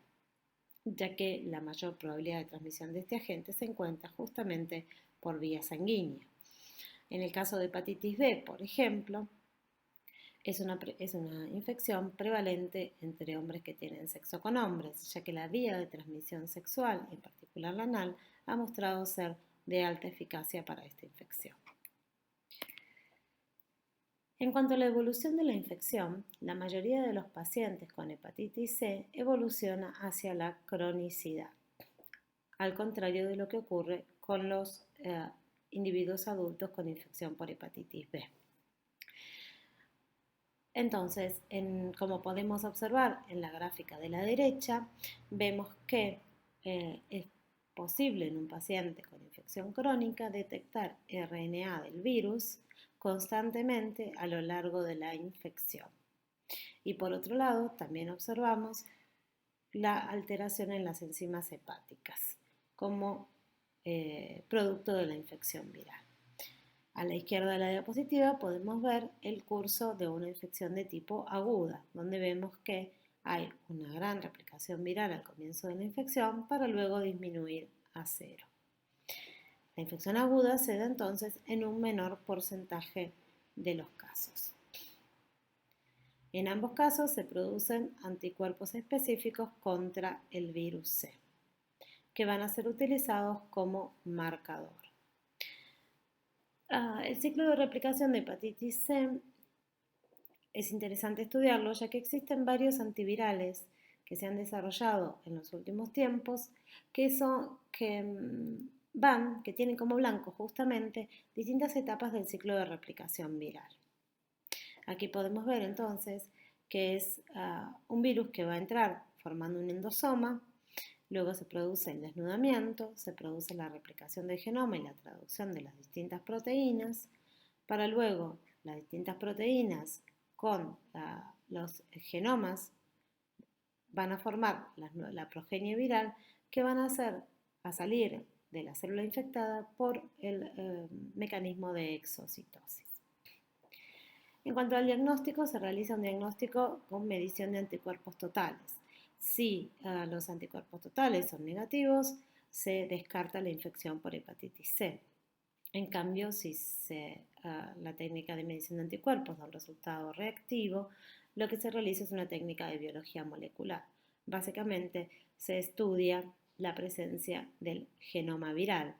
A: ya que la mayor probabilidad de transmisión de este agente se encuentra justamente por vía sanguínea. En el caso de hepatitis B, por ejemplo, es una infección prevalente entre hombres que tienen sexo con hombres, ya que la vía de transmisión sexual, en particular la anal, ha mostrado ser de alta eficacia para esta infección. En cuanto a la evolución de la infección, la mayoría de los pacientes con hepatitis C evoluciona hacia la cronicidad, al contrario de lo que ocurre con los individuos adultos con infección por hepatitis B. Entonces, como podemos observar en la gráfica de la derecha, vemos que es posible en un paciente con infección crónica detectar RNA del virus constantemente a lo largo de la infección. Y por otro lado, también observamos la alteración en las enzimas hepáticas como producto de la infección viral. A la izquierda de la diapositiva podemos ver el curso de una infección de tipo aguda, donde vemos que Hay una gran replicación viral al comienzo de la infección para luego disminuir a cero. La infección aguda se da entonces en un menor porcentaje de los casos. En ambos casos se producen anticuerpos específicos contra el virus C, que van a ser utilizados como marcador. El ciclo de replicación de hepatitis C es interesante estudiarlo, ya que existen varios antivirales que se han desarrollado en los últimos tiempos que tienen como blanco justamente distintas etapas del ciclo de replicación viral. Aquí podemos ver entonces que es un virus que va a entrar formando un endosoma, luego se produce el desnudamiento, se produce la replicación del genoma y la traducción de las distintas proteínas, para luego las distintas proteínas con los genomas van a formar la progenie viral que van a salir de la célula infectada por el mecanismo de exocitosis. En cuanto al diagnóstico, se realiza un diagnóstico con medición de anticuerpos totales. Si los anticuerpos totales son negativos, se descarta la infección por hepatitis C. En cambio, si la técnica de medición de anticuerpos da un resultado reactivo, lo que se realiza es una técnica de biología molecular. Básicamente, se estudia la presencia del genoma viral,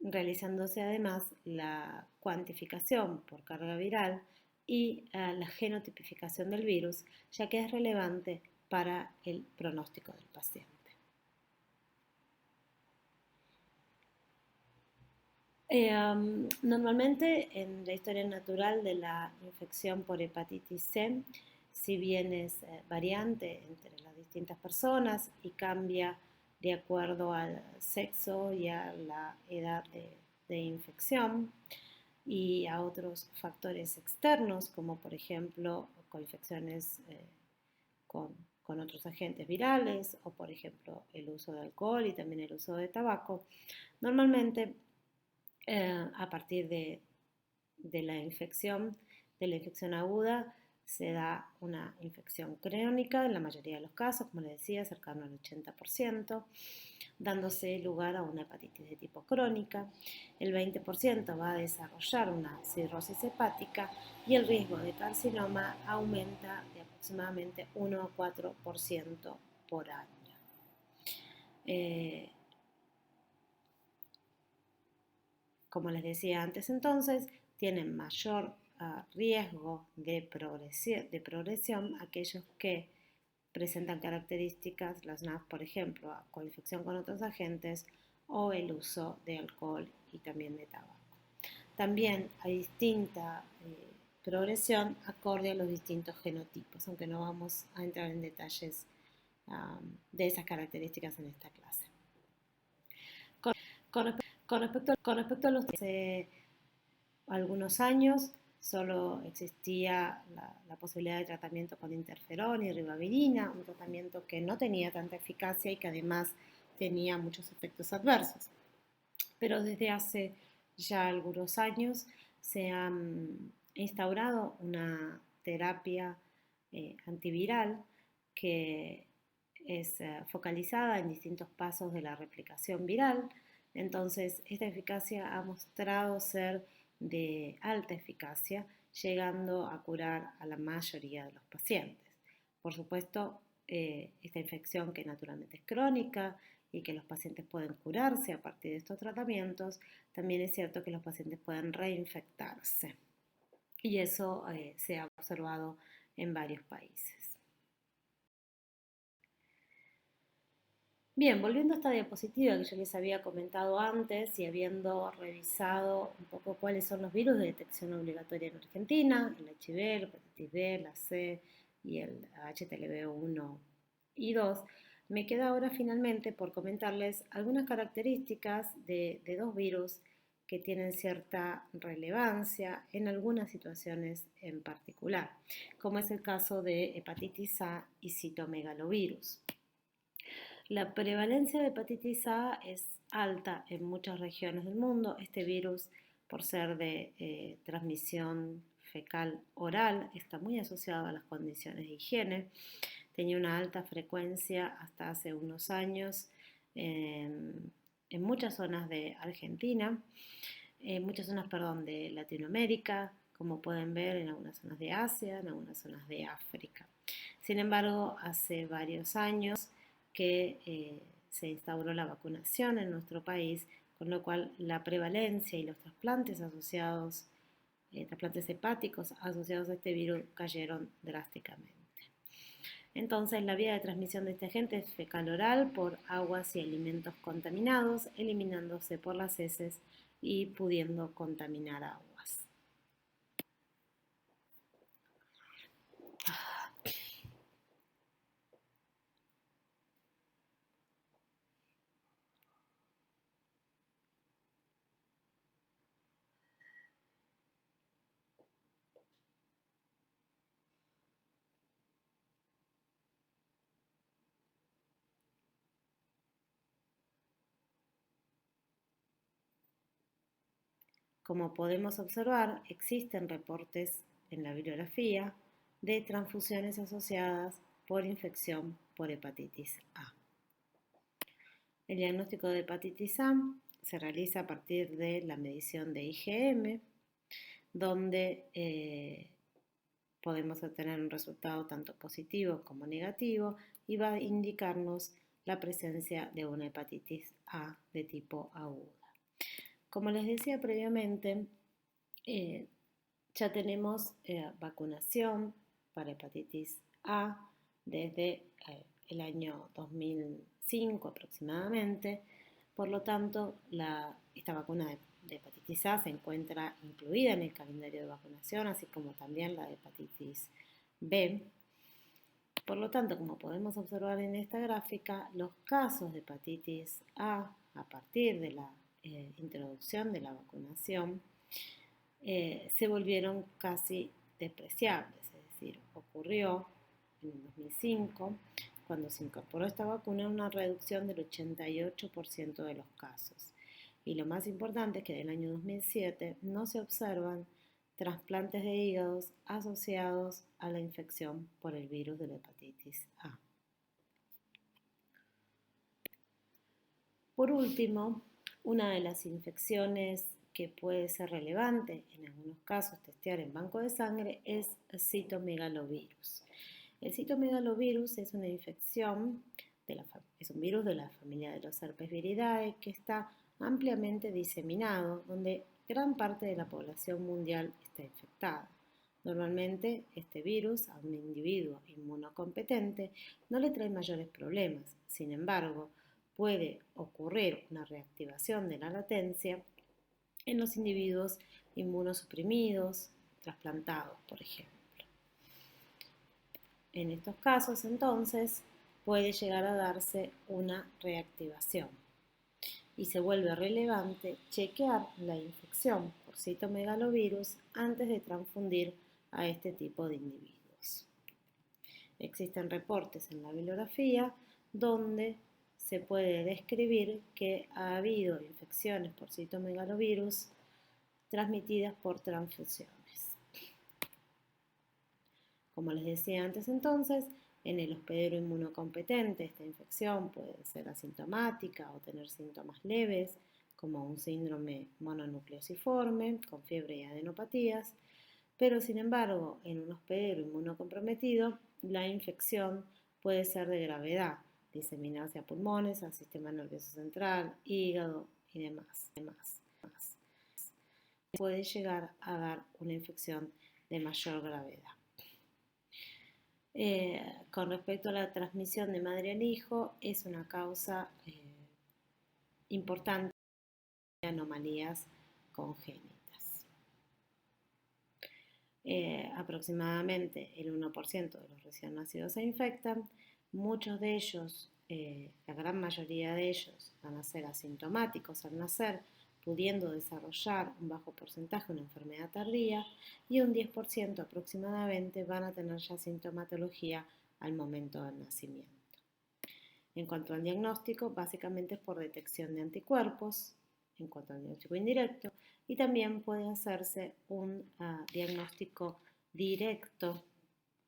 A: realizándose además la cuantificación por carga viral y la genotipificación del virus, ya que es relevante para el pronóstico del paciente. Normalmente en la historia natural de la infección por hepatitis C, si bien es variante entre las distintas personas y cambia de acuerdo al sexo y a la edad de infección y a otros factores externos, como por ejemplo coinfecciones con otros agentes virales o por ejemplo el uso de alcohol y también el uso de tabaco, normalmente a partir de la infección aguda, se da una infección crónica en la mayoría de los casos, como les decía, cercano al 80%, dándose lugar a una hepatitis de tipo crónica. El 20% va a desarrollar una cirrosis hepática y el riesgo de carcinoma aumenta de aproximadamente 1 a 4% por año. Como les decía antes entonces, tienen mayor riesgo de progresión aquellos que presentan características relacionadas, por ejemplo, a coinfección con otros agentes o el uso de alcohol y también de tabaco. También hay distinta progresión acorde a los distintos genotipos, aunque no vamos a entrar en detalles de esas características en esta clase. Con respecto a los hace algunos años solo existía la posibilidad de tratamiento con interferón y ribavirina, un tratamiento que no tenía tanta eficacia y que además tenía muchos efectos adversos. Pero desde hace ya algunos años se ha instaurado una terapia antiviral que es focalizada en distintos pasos de la replicación viral. Entonces, esta eficacia ha mostrado ser de alta eficacia, llegando a curar a la mayoría de los pacientes. Por supuesto, esta infección que naturalmente es crónica y que los pacientes pueden curarse a partir de estos tratamientos, también es cierto que los pacientes pueden reinfectarse. Y eso se ha observado en varios países. Bien, volviendo a esta diapositiva que yo les había comentado antes y habiendo revisado un poco cuáles son los virus de detección obligatoria en Argentina, el HIV, la hepatitis B, la C y el HTLV1 y 2, me queda ahora finalmente por comentarles algunas características de dos virus que tienen cierta relevancia en algunas situaciones en particular, como es el caso de hepatitis A y citomegalovirus. La prevalencia de hepatitis A es alta en muchas regiones del mundo. Este virus, por ser de transmisión fecal oral está muy asociado a las condiciones de higiene. Tenía una alta frecuencia hasta hace unos años en muchas zonas de Argentina, en muchas zonas, perdón, de Latinoamérica, como pueden ver en algunas zonas de Asia, en algunas zonas de África. Sin embargo, hace varios años que se instauró la vacunación en nuestro país, con lo cual la prevalencia y los trasplantes asociados, trasplantes hepáticos asociados a este virus cayeron drásticamente. Entonces, la vía de transmisión de este agente es fecal-oral por aguas y alimentos contaminados, eliminándose por las heces y pudiendo contaminar aguas. Como podemos observar, existen reportes en la bibliografía de transfusiones asociadas por infección por hepatitis A. El diagnóstico de hepatitis A se realiza a partir de la medición de IgM, donde podemos obtener un resultado tanto positivo como negativo y va a indicarnos la presencia de una hepatitis A de tipo aguda. Como les decía previamente, ya tenemos vacunación para hepatitis A desde el año 2005 aproximadamente. Por lo tanto, esta vacuna de hepatitis A se encuentra incluida en el calendario de vacunación, así como también la de hepatitis B. Por lo tanto, como podemos observar en esta gráfica, los casos de hepatitis A partir de la introducción de la vacunación, se volvieron casi despreciables, es decir, ocurrió en el 2005, cuando se incorporó esta vacuna, una reducción del 88% de los casos. Y lo más importante es que del año 2007 no se observan trasplantes de hígados asociados a la infección por el virus de la hepatitis A. Por último, una de las infecciones que puede ser relevante en algunos casos testear en banco de sangre es el citomegalovirus. El citomegalovirus es una infección, es un virus de la familia de los herpes viridae que está ampliamente diseminado, donde gran parte de la población mundial está infectada. Normalmente este virus a un individuo inmunocompetente no le trae mayores problemas, sin embargo, puede ocurrir una reactivación de la latencia en los individuos inmunosuprimidos, trasplantados, por ejemplo. En estos casos, entonces, puede llegar a darse una reactivación y se vuelve relevante chequear la infección por citomegalovirus antes de transfundir a este tipo de individuos. Existen reportes en la bibliografía donde se puede describir que ha habido infecciones por citomegalovirus transmitidas por transfusiones. Como les decía antes entonces, en el hospedero inmunocompetente esta infección puede ser asintomática o tener síntomas leves, como un síndrome mononucleosiforme con fiebre y adenopatías, pero sin embargo en un hospedero inmunocomprometido la infección puede ser de gravedad, diseminarse a pulmones, al sistema nervioso central, hígado y demás. Puede llegar a dar una infección de mayor gravedad. Con respecto a la transmisión de madre al hijo, es una causa importante de anomalías congénitas. Aproximadamente el 1% de los recién nacidos se infectan, muchos de ellos, la gran mayoría de ellos van a ser asintomáticos al nacer, pudiendo desarrollar un bajo porcentaje una enfermedad tardía y un 10% aproximadamente van a tener ya sintomatología al momento del nacimiento. En cuanto al diagnóstico, básicamente es por detección de anticuerpos en cuanto al diagnóstico indirecto, y también puede hacerse un diagnóstico directo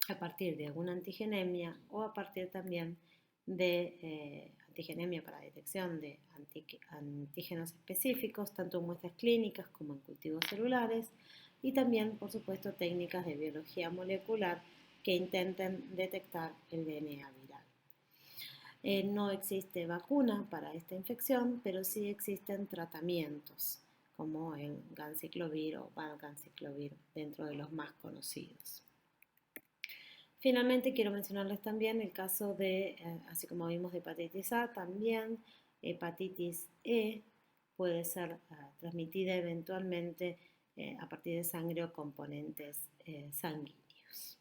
A: a partir de alguna antigenemia o a partir también de antigenemia para detección de antígenos específicos, tanto en muestras clínicas como en cultivos celulares, y también, por supuesto, técnicas de biología molecular que intenten detectar el DNA viral. No existe vacuna para esta infección, pero sí existen tratamientos, como el ganciclovir o valganciclovir, dentro de los más conocidos. Finalmente, quiero mencionarles también el caso de, así como vimos de hepatitis A, también hepatitis E puede ser transmitida eventualmente a partir de sangre o componentes sanguíneos.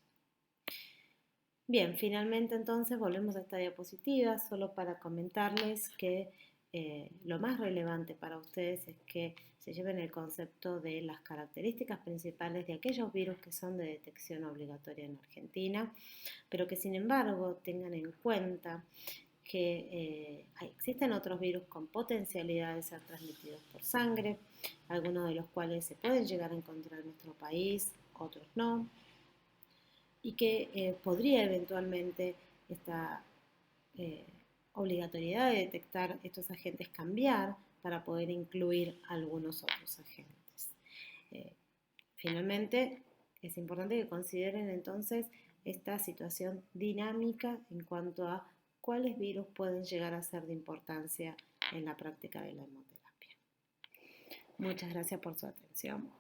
A: Bien, finalmente entonces volvemos a esta diapositiva solo para comentarles que lo más relevante para ustedes es que se lleven el concepto de las características principales de aquellos virus que son de detección obligatoria en Argentina, pero que sin embargo tengan en cuenta que existen otros virus con potencialidad de ser transmitidos por sangre, algunos de los cuales se pueden llegar a encontrar en nuestro país, otros no, y que podría eventualmente esta obligatoriedad de detectar estos agentes cambiar para poder incluir algunos otros agentes. Finalmente, es importante que consideren entonces esta situación dinámica en cuanto a cuáles virus pueden llegar a ser de importancia en la práctica de la hemoterapia. Muchas gracias por su atención.